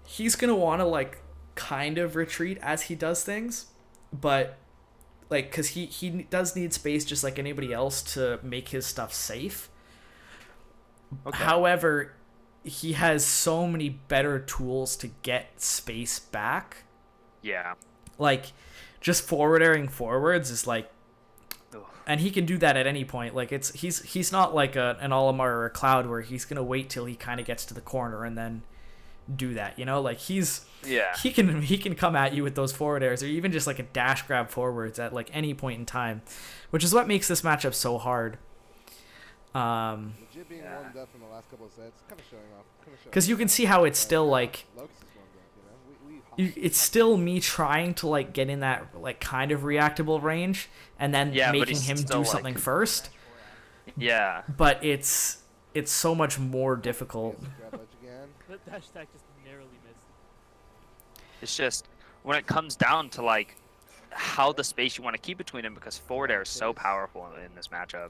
Speaker 2: he's gonna want to like kind of retreat as he does things, but like because he does need space just like anybody else to make his stuff safe.
Speaker 1: Okay.
Speaker 2: However, he has so many better tools to get space back.
Speaker 1: Yeah.
Speaker 2: Like, just forward airing forwards is like,
Speaker 1: Ugh.
Speaker 2: and he can do that at any point. Like he's not like an Olimar or a Cloud where he's gonna wait till he kind of gets to the corner and then do that. You know, like he can come at you with those forward airs or even just like a dash grab forwards at like any point in time, which is what makes this matchup so hard.
Speaker 5: Legit being warmed up from the last couple of sets, kind of showing off.
Speaker 2: Because you can see how it's still like, it's still me trying to like get in that like kind of reactable range and then making him do something first.
Speaker 1: Yeah.
Speaker 2: But it's so much more difficult.
Speaker 4: That dash attack just narrowly missed.
Speaker 1: It's just when it comes down to like how the space you want to keep between them, because forward air is so powerful in this matchup.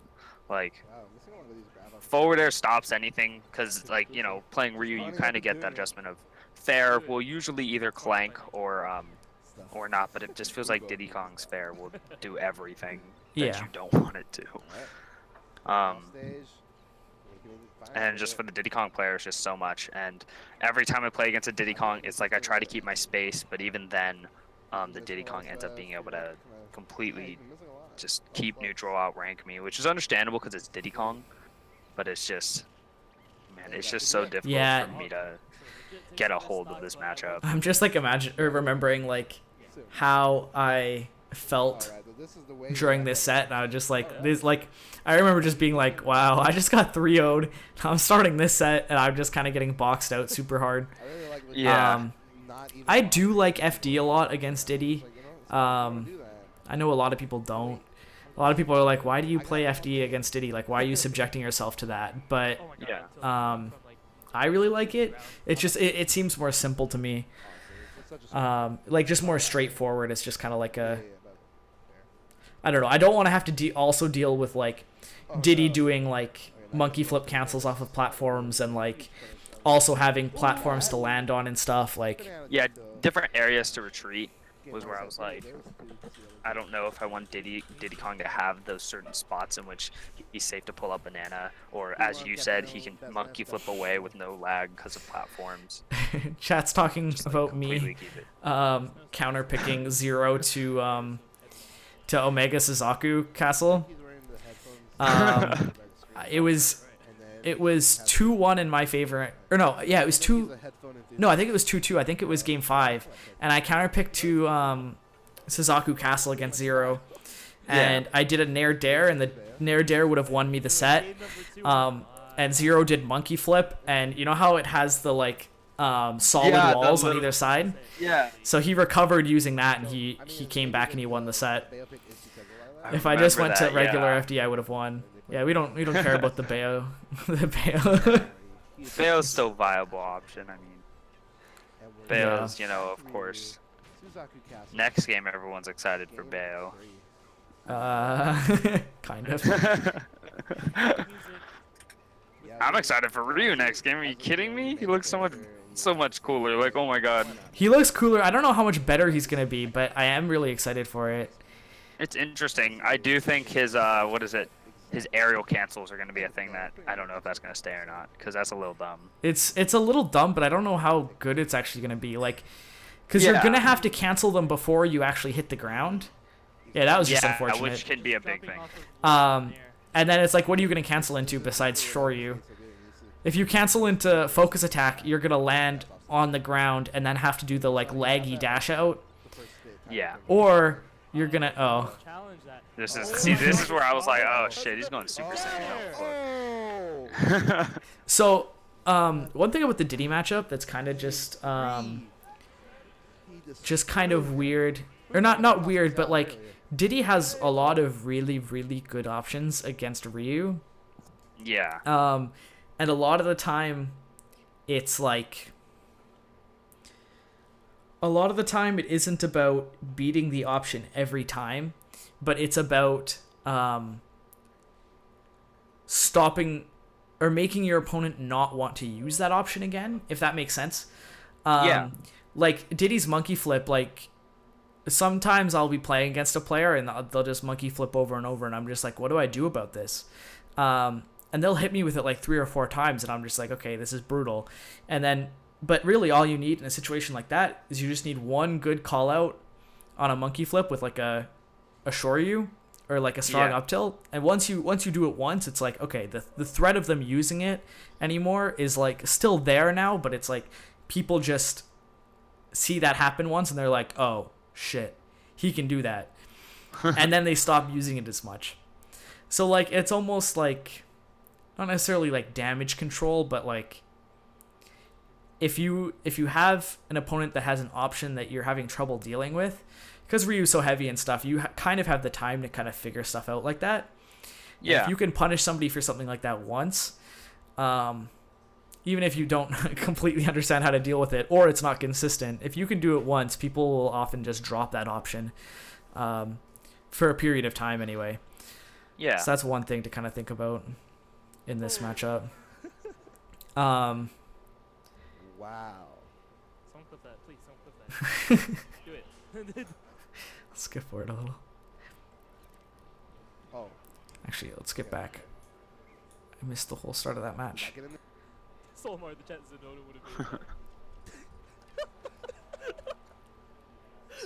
Speaker 1: Like, forward air stops anything, because, like, you know, playing Ryu, you kind of get that adjustment of fair will usually either clank or not, but it just feels like Diddy Kong's fair will do everything that you don't want it to. And just for the Diddy Kong player, it's just so much. And every time I play against a Diddy Kong, it's like I try to keep my space, but even then, the Diddy Kong ends up being able to completely just keep neutral, outrank me, which is understandable because it's Diddy Kong, but it's just, man, it's just so difficult for me to get a hold of this matchup.
Speaker 2: I'm just like remembering like how I felt during this set, and I was just like I remember just being like, wow, I just got 3-0'd. I'm starting this set and I'm just kind of getting boxed out super hard. I do like FD a lot against Diddy. I know a lot of people don't. A lot of people are like, why do you play FD against Diddy? Like, why are you subjecting yourself to that? But I really like it. It's just it seems more simple to me. Like just more straightforward. It's just kind of like a, I don't know. I don't want to have to also deal with like Diddy doing like monkey flip cancels off of platforms and like also having platforms to land on and stuff. Like,
Speaker 1: yeah, different areas to retreat was where I was like, I don't know if I want Diddy Kong to have those certain spots in which he's safe to pull up banana, or as you said, he can monkey flip away with no lag because of platforms.
Speaker 2: Chat's talking about me counter picking 0 to Omega Suzaku Castle. It was 2-1 in my favor. Or no, yeah, it was 2. No, I think it was 2-2. I think it was game 5, and I counterpicked to Suzaku Castle against 0, and I did a Nair Dare, and the Nair Dare would have won me the set. And 0 did monkey flip, and you know how it has the like solid walls on either side.
Speaker 1: Yeah.
Speaker 2: So he recovered using that, and he came back and he won the set. If I just went to regular FD, I would have won. Yeah, we don't care about the Bayo. The Bayo.
Speaker 1: Bayo's still a viable option. I mean, Bayo's, you know, of course. Next game, everyone's excited for Bayo.
Speaker 2: Kind of.
Speaker 1: I'm excited for Ryu next game. Are you kidding me? He looks so much cooler. Like, oh my god.
Speaker 2: He looks cooler. I don't know how much better he's gonna be, but I am really excited for it.
Speaker 1: It's interesting. I do think his what is it? His aerial cancels are gonna be a thing that I don't know if that's gonna stay or not, because that's a little dumb.
Speaker 2: It's a little dumb, but I don't know how good it's actually gonna be. Like, because you're gonna have to cancel them before you actually hit the ground. Yeah, that was just unfortunate.
Speaker 1: Which can be a big thing.
Speaker 2: And then it's like, what are you gonna cancel into besides Shoryu? If you cancel into focus attack, you're gonna land on the ground and then have to do the like laggy dash out.
Speaker 1: Yeah.
Speaker 2: Or you're gonna
Speaker 1: This is where I was like, oh shit, he's going Super Saiyan.
Speaker 2: So, one thing about the Diddy matchup that's kind of just kind of weird, or not weird, but like Diddy has a lot of really, really good options against Ryu.
Speaker 1: Yeah.
Speaker 2: And a lot of the time, it's like, a lot of the time it isn't about beating the option every time, but it's about stopping or making your opponent not want to use that option again, if that makes sense.
Speaker 1: Yeah.
Speaker 2: Like Diddy's monkey flip, like sometimes I'll be playing against a player and they'll just monkey flip over and over, and I'm just like, what do I do about this? And they'll hit me with it like 3 or 4 times, and I'm just like, okay, this is brutal. And then, but really all you need in a situation like that is you just need one good call out on a monkey flip with like a Shoryu or like a strong up tilt. And once you do it once, it's like, okay, the threat of them using it anymore is like still there now, but it's like people just see that happen once and they're like, oh shit, he can do that. And then they stop using it as much. So like it's almost like not necessarily like damage control, but like if you have an opponent that has an option that you're having trouble dealing with, because Ryu's so heavy and stuff, you kind of have the time to kind of figure stuff out like that. Yeah. And if you can punish somebody for something like that once, even if you don't completely understand how to deal with it or it's not consistent, if you can do it once, people will often just drop that option for a period of time anyway.
Speaker 1: Yeah.
Speaker 2: So that's one thing to kind of think about in this matchup. Wow.
Speaker 4: Someone clip that, please. Someone clip that. Do it.
Speaker 2: Let's skip forward a little.
Speaker 5: Oh.
Speaker 2: Actually, let's skip back. I missed the whole start of that match.
Speaker 4: Olimar, the chat Zenoda would have been.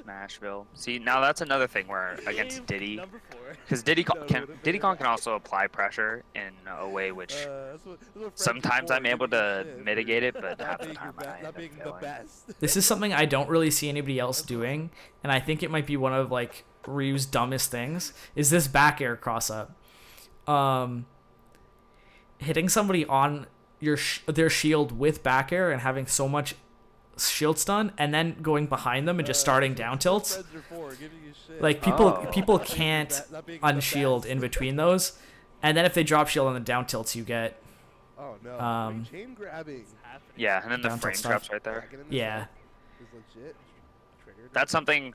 Speaker 1: Smashville. See, now that's another thing where against Diddy,
Speaker 4: Number 4.
Speaker 1: because Diddy Kong can also apply pressure in a way which sometimes I'm able to mitigate it, but half the time I end up failing.
Speaker 2: This is something I don't really see anybody else doing, and I think it might be one of like Ryu's dumbest things, is this back air cross up. Hitting somebody on their shield with back air and having so much shield stun, and then going behind them and just starting down tilts. Like people can't unshield in between those, and then if they drop shield on the down tilts, you get
Speaker 5: chain grabbing.
Speaker 1: Yeah, and then the
Speaker 2: down
Speaker 1: frame
Speaker 2: tilt
Speaker 1: traps
Speaker 2: stuff.
Speaker 1: right there.
Speaker 2: Yeah.
Speaker 1: That's something.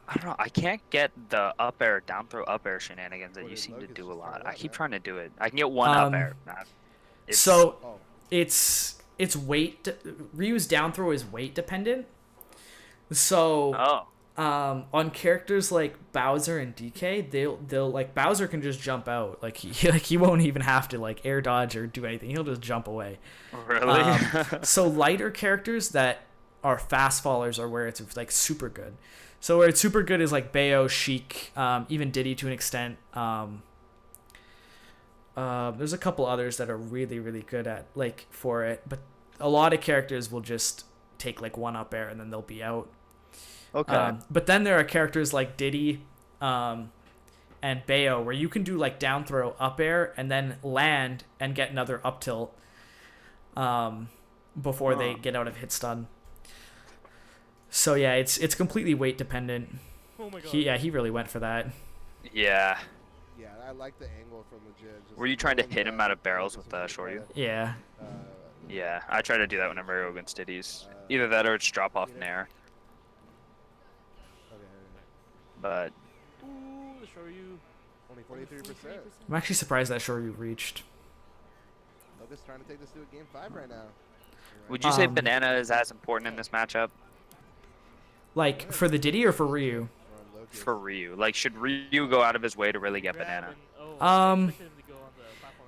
Speaker 1: I don't know. I can't get the up air, down throw up air shenanigans that you seem to do a lot. I keep trying to do it. I can get one up air.
Speaker 2: It's weight. Ryu's down throw is weight dependent. So on characters like Bowser and DK, they'll like Bowser can just jump out. Like he won't even have to like air dodge or do anything. He'll just jump away.
Speaker 1: Really?
Speaker 2: So lighter characters that are fast fallers are where it's like super good. So where it's super good is like Bayo, Sheik, even Diddy to an extent. There's a couple others that are really, really good at like for it, but a lot of characters will just take like one up air and then they'll be out.
Speaker 3: Okay.
Speaker 2: But then there are characters like Diddy and Bayo where you can do like down throw up air and then land and get another up tilt before they get out of hit stun. So yeah, it's completely weight dependent.
Speaker 4: Oh my god.
Speaker 2: He really went for that.
Speaker 1: Yeah.
Speaker 5: Yeah, I like the angle from legit.
Speaker 1: Were you trying to hit him out of barrels with Shoryu?
Speaker 2: Yeah.
Speaker 1: Yeah, I try to do that whenever I go against Diddy's. Either that or it's drop off nair. But
Speaker 4: Ooh, the Shoryu.
Speaker 5: Only 43%.
Speaker 2: I'm actually surprised that Shoryu reached.
Speaker 5: Logan's trying to take this to a game 5 right now.
Speaker 1: Would you say
Speaker 2: Um,
Speaker 1: banana is as important in this matchup?
Speaker 2: Like, for the Diddy or for Ryu?
Speaker 1: For Ryu? Like, should Ryu go out of his way to really get banana?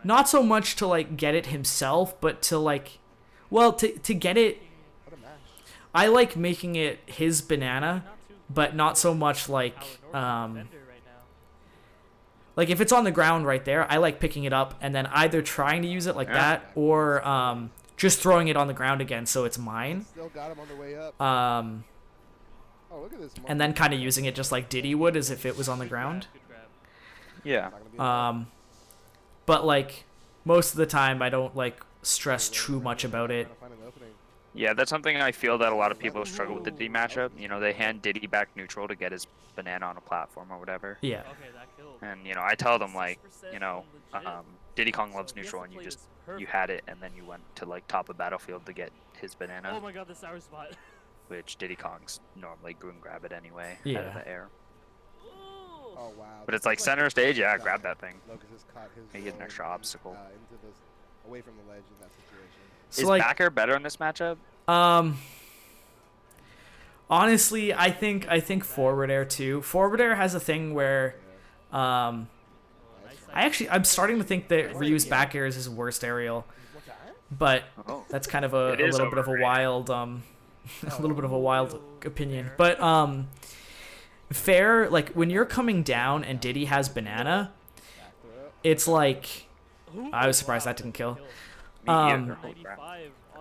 Speaker 2: Not so much to, like, get it himself, but to, like... Well, to get it...
Speaker 5: What a match.
Speaker 2: I like making it his banana, but not so much, like... Like, if it's on the ground right there, I like picking it up and then either trying to use it like that or just throwing it on the ground again so it's mine.
Speaker 5: Still got him on the way up. Oh, look at this.
Speaker 2: And then kind of using it just like Diddy would as if it was on the ground.
Speaker 1: Yeah.
Speaker 2: But, like, most of the time I don't, like, stress too much about it.
Speaker 1: Yeah, that's something I feel that a lot of people struggle with the Diddy matchup. You know, they hand Diddy back neutral to get his banana on a platform or whatever.
Speaker 2: Yeah.
Speaker 1: And, you know, I tell them, like, you know, Diddy Kong loves neutral, and you had it, and then you went to, like, top of battlefield to get his banana.
Speaker 4: Oh my god, the sour spot.
Speaker 1: Which Diddy Kong's normally go and grab it anyway out
Speaker 2: Yeah.
Speaker 1: of the air.
Speaker 5: Oh, wow.
Speaker 1: But it's like center stage, yeah, grab that thing.
Speaker 5: Lucas has caught his
Speaker 1: Make it an extra obstacle.
Speaker 5: into this, away from the ledge in that situation.
Speaker 2: So,
Speaker 1: Is
Speaker 2: like,
Speaker 1: backer better in this matchup?
Speaker 2: Honestly, I think forward air too. Forward air has a thing where I'm starting to think that Ryu's back air is his worst aerial. But
Speaker 1: Oh.
Speaker 2: that's kind of a
Speaker 1: It is
Speaker 2: little bit of a
Speaker 1: overrated.
Speaker 2: wild a little bit of a wild opinion. But fair, like, when you're coming down and Diddy has banana, it's like, I was surprised that didn't kill.
Speaker 1: Me either, holy crap.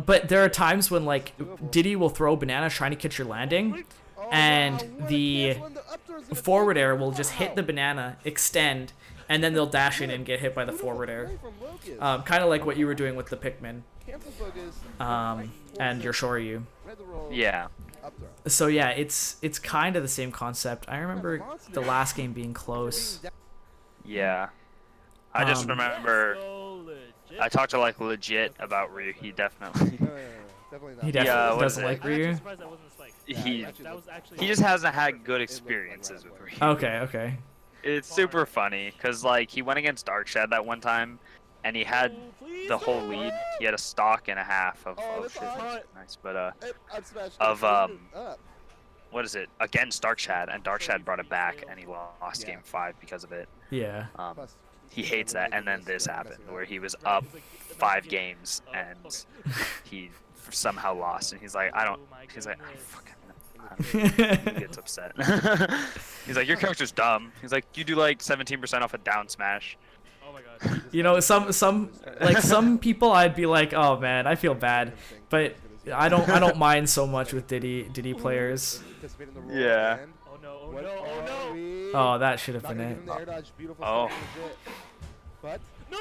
Speaker 2: But there are times when, like, Diddy will throw banana trying to catch your landing, and the forward air will just hit the banana, extend, and then they'll dash in and get hit by the forward air. Kind of like what you were doing with the Pikmin and your Shoryu.
Speaker 1: Yeah.
Speaker 2: So yeah, it's kind of the same concept. I remember the last game being close.
Speaker 1: Yeah. I just
Speaker 2: Um,
Speaker 1: remember I talked to, like, legit about Ryu. He definitely
Speaker 5: Definitely not.
Speaker 2: He definitely
Speaker 1: what is
Speaker 2: doesn't
Speaker 1: it?
Speaker 2: like Ryu.
Speaker 1: he just hasn't had good experiences with Ryu.
Speaker 2: Okay.
Speaker 1: It's super funny because, like, he went against Darkshad that one time, and he had the whole lead. He had a stock and a half of shit. Nice, but
Speaker 5: I'm smashed
Speaker 1: of,
Speaker 5: up.
Speaker 1: what is it? Against Darkshad, and Darkshad brought it back, and he lost game 5 because of it.
Speaker 2: Yeah.
Speaker 5: Plus,
Speaker 1: He hates that, and then this happened where he was up 5 games and he somehow lost, and he's like, I fucking he gets upset. He's like, your character's dumb. He's like, you do like 17% off a down smash.
Speaker 4: Oh my god.
Speaker 2: You know, some people I'd be like, oh man, I feel bad, but I don't mind so much with Diddy players.
Speaker 5: participate in the role
Speaker 1: Yeah.
Speaker 5: and
Speaker 4: Oh no, oh
Speaker 5: what
Speaker 4: no, oh
Speaker 5: are
Speaker 4: no.
Speaker 5: we?
Speaker 2: Oh, that should have
Speaker 5: Not
Speaker 2: been
Speaker 5: gonna
Speaker 2: it.
Speaker 5: give him the air dodge. Beautiful
Speaker 1: Oh.
Speaker 5: stuff, legit. But
Speaker 4: No!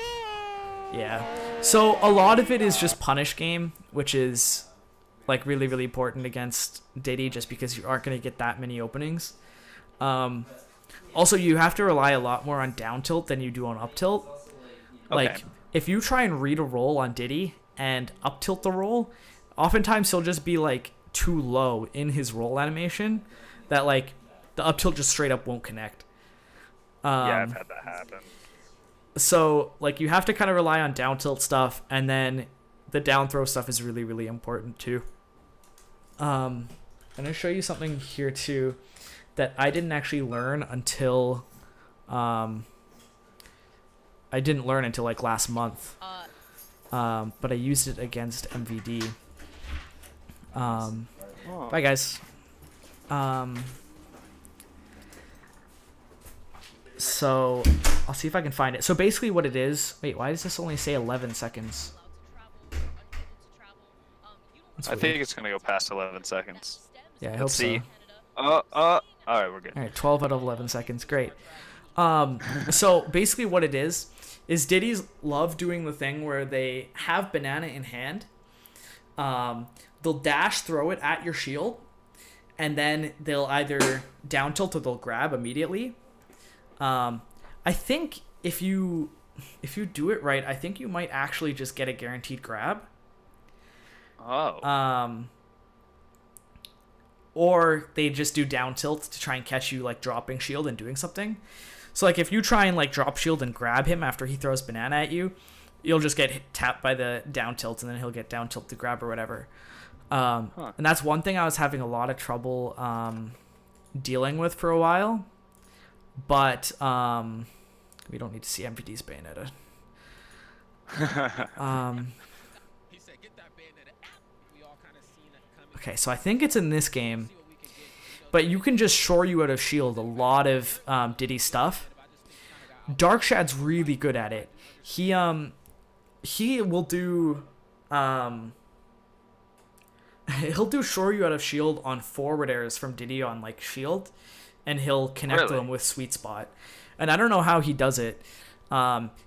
Speaker 2: Yeah. So a lot of it is just punish game, which is, like, really, really important against Diddy just because you aren't going to get that many openings. Also, you have to rely a lot more on down tilt than you do on up tilt. Like,
Speaker 1: Okay.
Speaker 2: if you try and read a roll on Diddy and up tilt the roll, oftentimes he'll just be, like, too low in his roll animation that, like, the up tilt just straight up won't connect.
Speaker 1: Yeah, I've had that happen.
Speaker 2: So, like, you have to kind of rely on down tilt stuff, and then the down throw stuff is really, really important too. I'm gonna show you something here too that I didn't actually learn until like last month. But I used it against MVD. Bye guys. So I'll see if I can find it. So basically what it is, wait, why does this only say 11 seconds? That's
Speaker 1: I
Speaker 2: weird.
Speaker 1: think it's gonna go past 11 seconds.
Speaker 2: Yeah, I hope
Speaker 1: Let's see.
Speaker 2: so.
Speaker 1: All right, we're good.
Speaker 2: All right, 12 out of 11 seconds. Great. So basically what it is Diddy's love doing the thing where they have banana in hand. They'll dash throw it at your shield, and then they'll either down tilt or they'll grab immediately. I think if you do it right, I think you might actually just get a guaranteed grab.
Speaker 1: Oh.
Speaker 2: Or they just do down tilt to try and catch you, like, dropping shield and doing something. So like if you try and like drop shield and grab him after he throws banana at you, you'll just get tapped by the down tilt, and then he'll get down tilt to grab or whatever. And that's one thing I was having a lot of trouble dealing with for a while. But we don't need to see MPD's Bayonetta. Okay, so I think it's in this game, but you can just shore you out of shield a lot of Diddy stuff. Darkshad's really good at it. He will do he'll do shore you out of shield on forward airs from Diddy on like shield, and he'll connect them with sweet spot. And I don't know how he does it.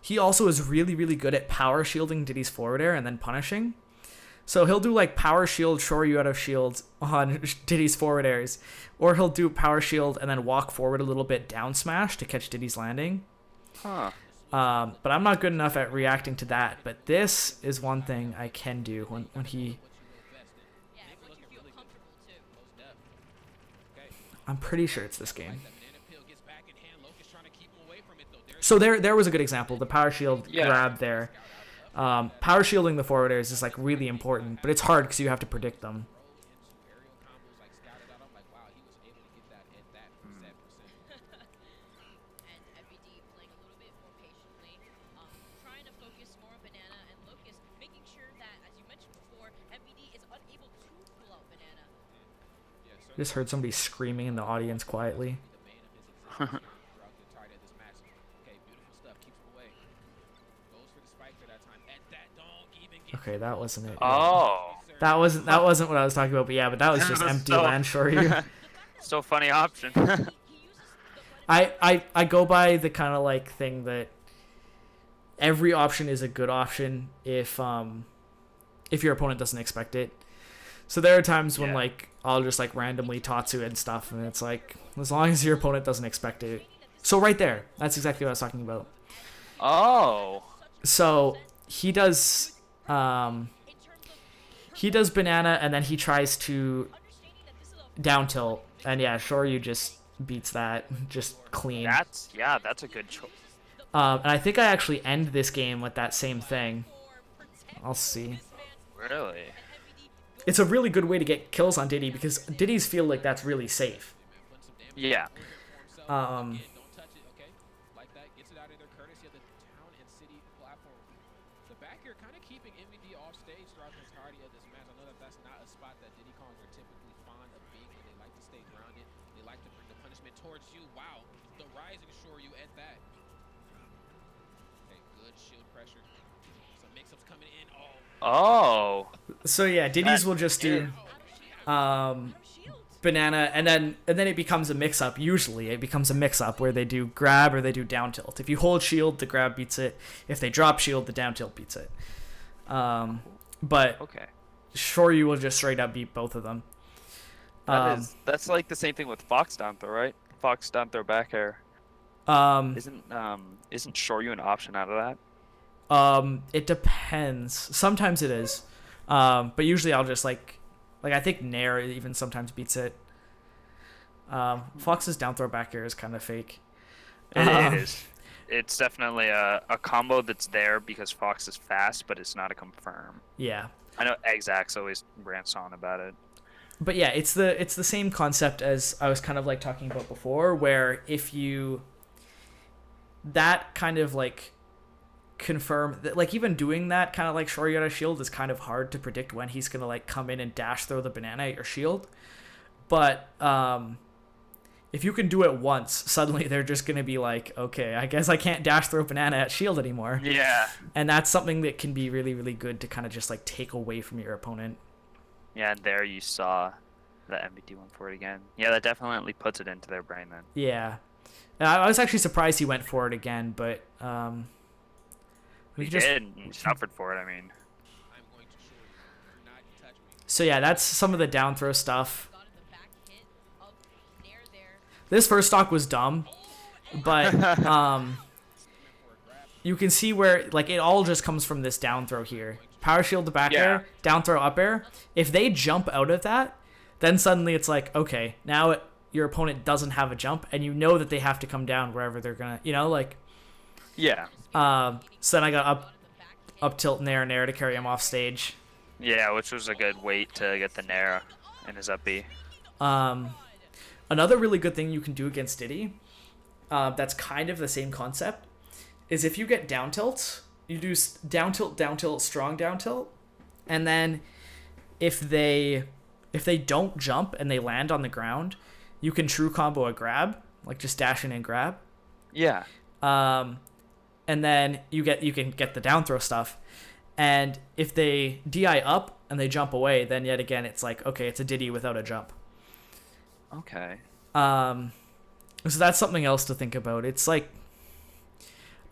Speaker 2: He also is really, really good at power shielding Diddy's forward air and then punishing. So he'll do like power shield, shore you out of shield on Diddy's forward airs, or he'll do power shield and then walk forward a little bit down smash to catch Diddy's landing. But I'm not good enough at reacting to that. But this is one thing I can do when he. I'm pretty sure it's this game. So there was a good example. The power shield grab there. Power shielding the forward airs is like really important, but it's hard because you have to predict them. Just heard somebody screaming in the audience quietly. Okay, that wasn't it.
Speaker 1: Oh.
Speaker 2: That wasn't what I was talking about, but that was just empty land Shoryu.
Speaker 1: Still funny option.
Speaker 2: I go by the kind of like thing that every option is a good option if your opponent doesn't expect it. So there are times when like I'll just like randomly Tatsu and stuff, and it's like as long as your opponent doesn't expect it. So right there, that's exactly what I was talking about.
Speaker 1: Oh.
Speaker 2: So he does banana, and then he tries to down tilt, and Shoryu just beats that just clean.
Speaker 1: That's a good choice.
Speaker 2: And I think I actually end this game with that same thing. I'll see.
Speaker 1: Really?
Speaker 2: It's a really good way to get kills on Diddy because Diddy's feel like that's really safe.
Speaker 1: Yeah. Oh.
Speaker 2: So Diddy's will just do banana, and then it becomes a mix-up. Usually it becomes a mix-up where they do grab or they do down tilt. If you hold shield, the grab beats it. If they drop shield, the down tilt beats it. But
Speaker 1: okay.
Speaker 2: Shoryu will just straight up beat both of them.
Speaker 3: That's like the same thing with Fox down throw, right? Fox down throw back air. Isn't Shoryu an option out of that?
Speaker 2: It depends. Sometimes it is. But usually I'll just like I think Nair even sometimes beats it. Fox's down throw back air is kind of fake.
Speaker 1: It is. It's definitely a combo that's there because Fox is fast, but it's not a confirm.
Speaker 2: Yeah.
Speaker 1: I know Exax always rants on about it.
Speaker 2: But it's the same concept as I was kind of like talking about before, where if you that kind of like confirm that, like even doing that kind of like shore you out of shield is kind of hard to predict when he's gonna like come in and dash throw the banana at your shield. But if you can do it once, suddenly they're just gonna be like, okay, I guess I can't dash throw banana at shield anymore.
Speaker 1: Yeah.
Speaker 2: And that's something that can be really, really good to kind of just like take away from your opponent.
Speaker 1: Yeah, and there you saw the MBT went for it again. Yeah, that definitely puts it into their brain then.
Speaker 2: Yeah. I was actually surprised he went for it again, but
Speaker 1: he did. He suffered for it, I mean.
Speaker 2: So that's some of the down throw stuff. This first stock was dumb, but you can see where like it all just comes from this down throw here. Power shield to back air, down throw up air. If they jump out of that, then suddenly it's like, okay, now your opponent doesn't have a jump, and you know that they have to come down wherever they're gonna, like.
Speaker 3: Yeah.
Speaker 2: So then I got up tilt nair to carry him off stage.
Speaker 1: Yeah, which was a good wait to get the nair in his up B.
Speaker 2: Another really good thing you can do against Diddy, that's kind of the same concept, is if you get down tilt, you do down tilt, strong down tilt, and then if they don't jump and they land on the ground, you can true combo a grab, like just dash in and grab.
Speaker 3: Yeah.
Speaker 2: And then you can get the down throw stuff. And if they DI up and they jump away, then yet again it's like, okay, it's a Diddy without a jump.
Speaker 3: Okay.
Speaker 2: So that's something else to think about. It's like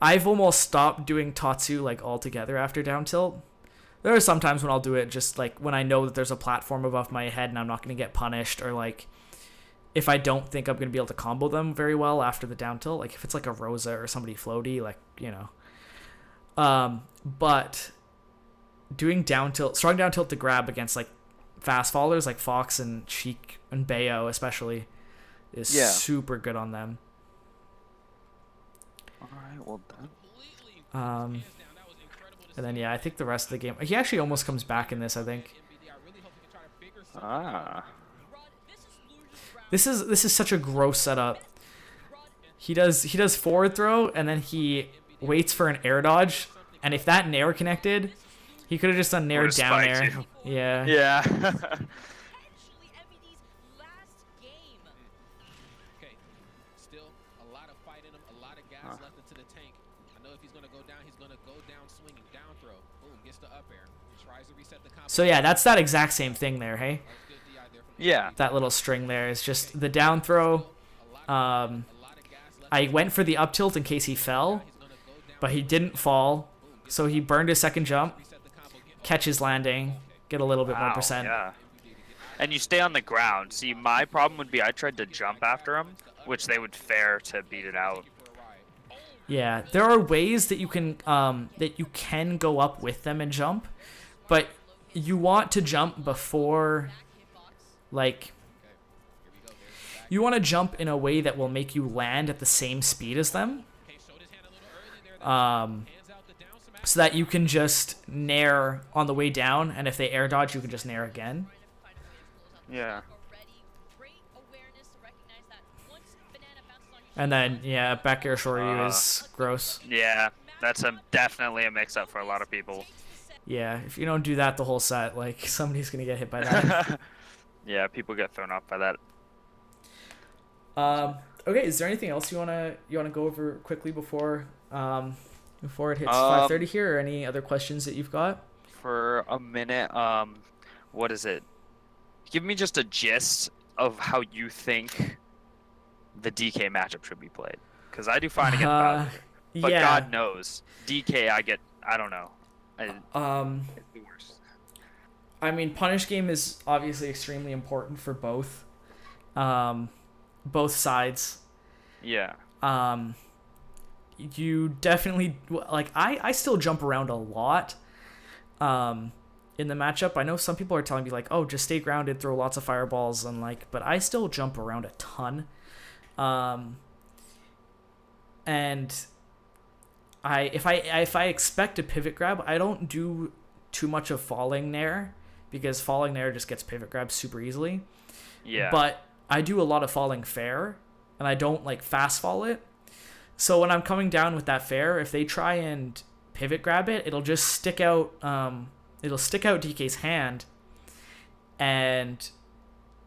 Speaker 2: I've almost stopped doing Tatsu like altogether after down tilt. There are some times when I'll do it just like when I know that there's a platform above my head and I'm not going to get punished, or like if I don't think I'm going to be able to combo them very well after the down tilt, like if it's like a Rosa or somebody floaty, like, but doing down tilt, strong down tilt to grab against like fast fallers like Fox and Sheik and Bayo especially is super good on them.
Speaker 3: All right, well done.
Speaker 2: And then I think the rest of the game, he actually almost comes back in this, I think. This is such a gross setup. He does forward throw and then he waits for an air dodge, and if that nair connected, he could have just done nair down air. Yeah.
Speaker 1: Yeah.
Speaker 5: Still a lot of fight in him, a lot of gas left into the tank. I know if he's gonna go down, he's gonna go down swinging, down throw. Boom, gets the up air. Tries to reset the combo.
Speaker 2: So yeah, that's that exact same thing there, hey?
Speaker 3: Yeah.
Speaker 2: That little string there is just the down throw. I went for the up tilt in case he fell, but he didn't fall. So he burned his second jump, catch his landing, get a little bit more percent.
Speaker 1: Yeah. And you stay on the ground. See, my problem would be I tried to jump after him, which they would fare to beat it out.
Speaker 2: Yeah, there are ways that you can go up with them and jump, but you want to jump before, like, you want to jump in a way that will make you land at the same speed as them, so that you can just nair on the way down, and if they air dodge, you can just nair again.
Speaker 1: Yeah.
Speaker 2: And then, yeah, back air Shoryu is gross.
Speaker 1: Yeah, that's definitely a mix-up for a lot of people.
Speaker 2: Yeah, if you don't do that the whole set, like, somebody's going to get hit by that.
Speaker 1: Yeah, people get thrown off by that.
Speaker 2: Okay, is there anything else you wanna go over quickly before it hits 5:30 here, or any other questions that you've got?
Speaker 1: For a minute, what is it? Give me just a gist of how you think the DK matchup should be played, because I do fine against Bowser, but
Speaker 2: yeah.
Speaker 1: God knows DK I don't know. It's the worst.
Speaker 2: I mean, punish game is obviously extremely important for both sides.
Speaker 1: Yeah.
Speaker 2: You definitely, like, I still jump around a lot in the matchup. I know some people are telling me, like, oh, just stay grounded, throw lots of fireballs, and like, but I still jump around a ton. And if I expect a pivot grab, I don't do too much of falling nair, because falling nair just gets pivot grabs super easily.
Speaker 1: Yeah.
Speaker 2: But I do a lot of falling fair, and I don't like fast fall it. So when I'm coming down with that fair, if they try and pivot grab it, it'll just stick out. It'll stick out DK's hand, and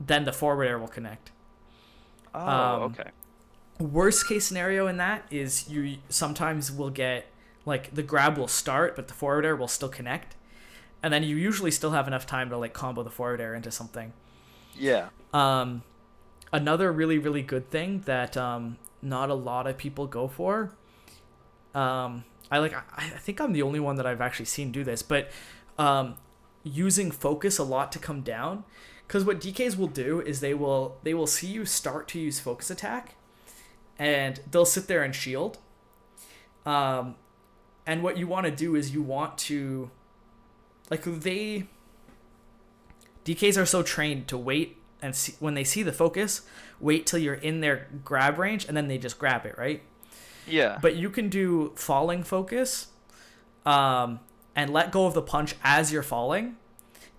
Speaker 2: then the forward air will connect.
Speaker 1: Oh, okay.
Speaker 2: Worst case scenario in that is you sometimes will get, like, the grab will start, but the forward air will still connect, and then you usually still have enough time to like combo the forward air into something.
Speaker 3: Yeah.
Speaker 2: Another really, really good thing that not a lot of people go for. I think I'm the only one that I've actually seen do this, but using focus a lot to come down, because what DKs will do is they will see you start to use focus attack, and they'll sit there and shield. And what you want to do is you want to, like, DKs are so trained to wait and see, when they see the focus, wait till you're in their grab range, and then they just grab it, right?
Speaker 3: Yeah.
Speaker 2: But you can do falling focus, and let go of the punch as you're falling,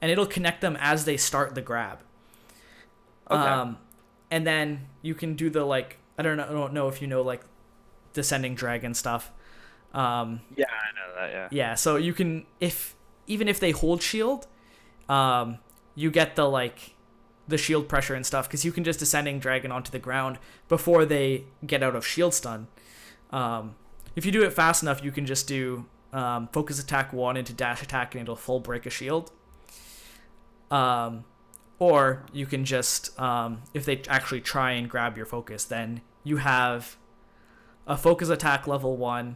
Speaker 2: and it'll connect them as they start the grab.
Speaker 3: Okay.
Speaker 2: And then you can do the like, I don't know if you know like descending dragon stuff.
Speaker 3: Yeah, I know that. Yeah.
Speaker 2: Yeah, so you can, even if they hold shield, you get the shield pressure and stuff, because you can just descending dragon onto the ground before they get out of shield stun. If you do it fast enough, you can just do focus attack 1 into dash attack, and it'll full break a shield. Or you can just, if they actually try and grab your focus, then you have a focus attack level 1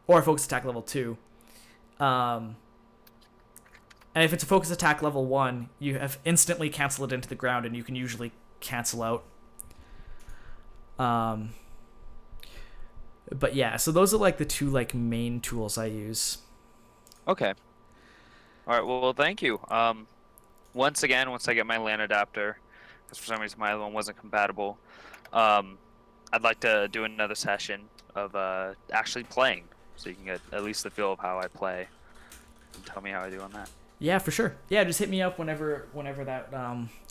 Speaker 2: or a focus attack level 2. And if it's a focus attack level 1, you have instantly cancel it into the ground, and you can usually cancel out. But yeah, so those are like the two like main tools I use.
Speaker 3: Okay. All right. Well, thank you. Once again, once I get my LAN adapter, because for some reason my other one wasn't compatible, I'd like to do another session of actually playing, so you can get at least the feel of how I play, and tell me how I do on that.
Speaker 2: Yeah, for sure. Yeah, just hit me up whenever that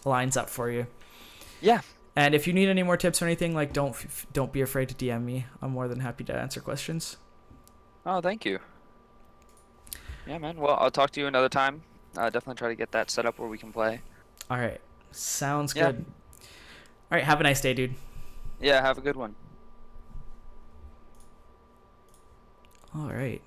Speaker 2: lines up for you.
Speaker 3: Yeah.
Speaker 2: And if you need any more tips or anything, like don't be afraid to DM me. I'm more than happy to answer questions.
Speaker 3: Oh, thank you. Yeah, man. Well, I'll talk to you another time. Definitely try to get that set up where we can play.
Speaker 2: All right. Sounds
Speaker 3: Yeah.
Speaker 2: good. All right. Have a nice day, dude.
Speaker 3: Yeah, have a good one.
Speaker 2: All right.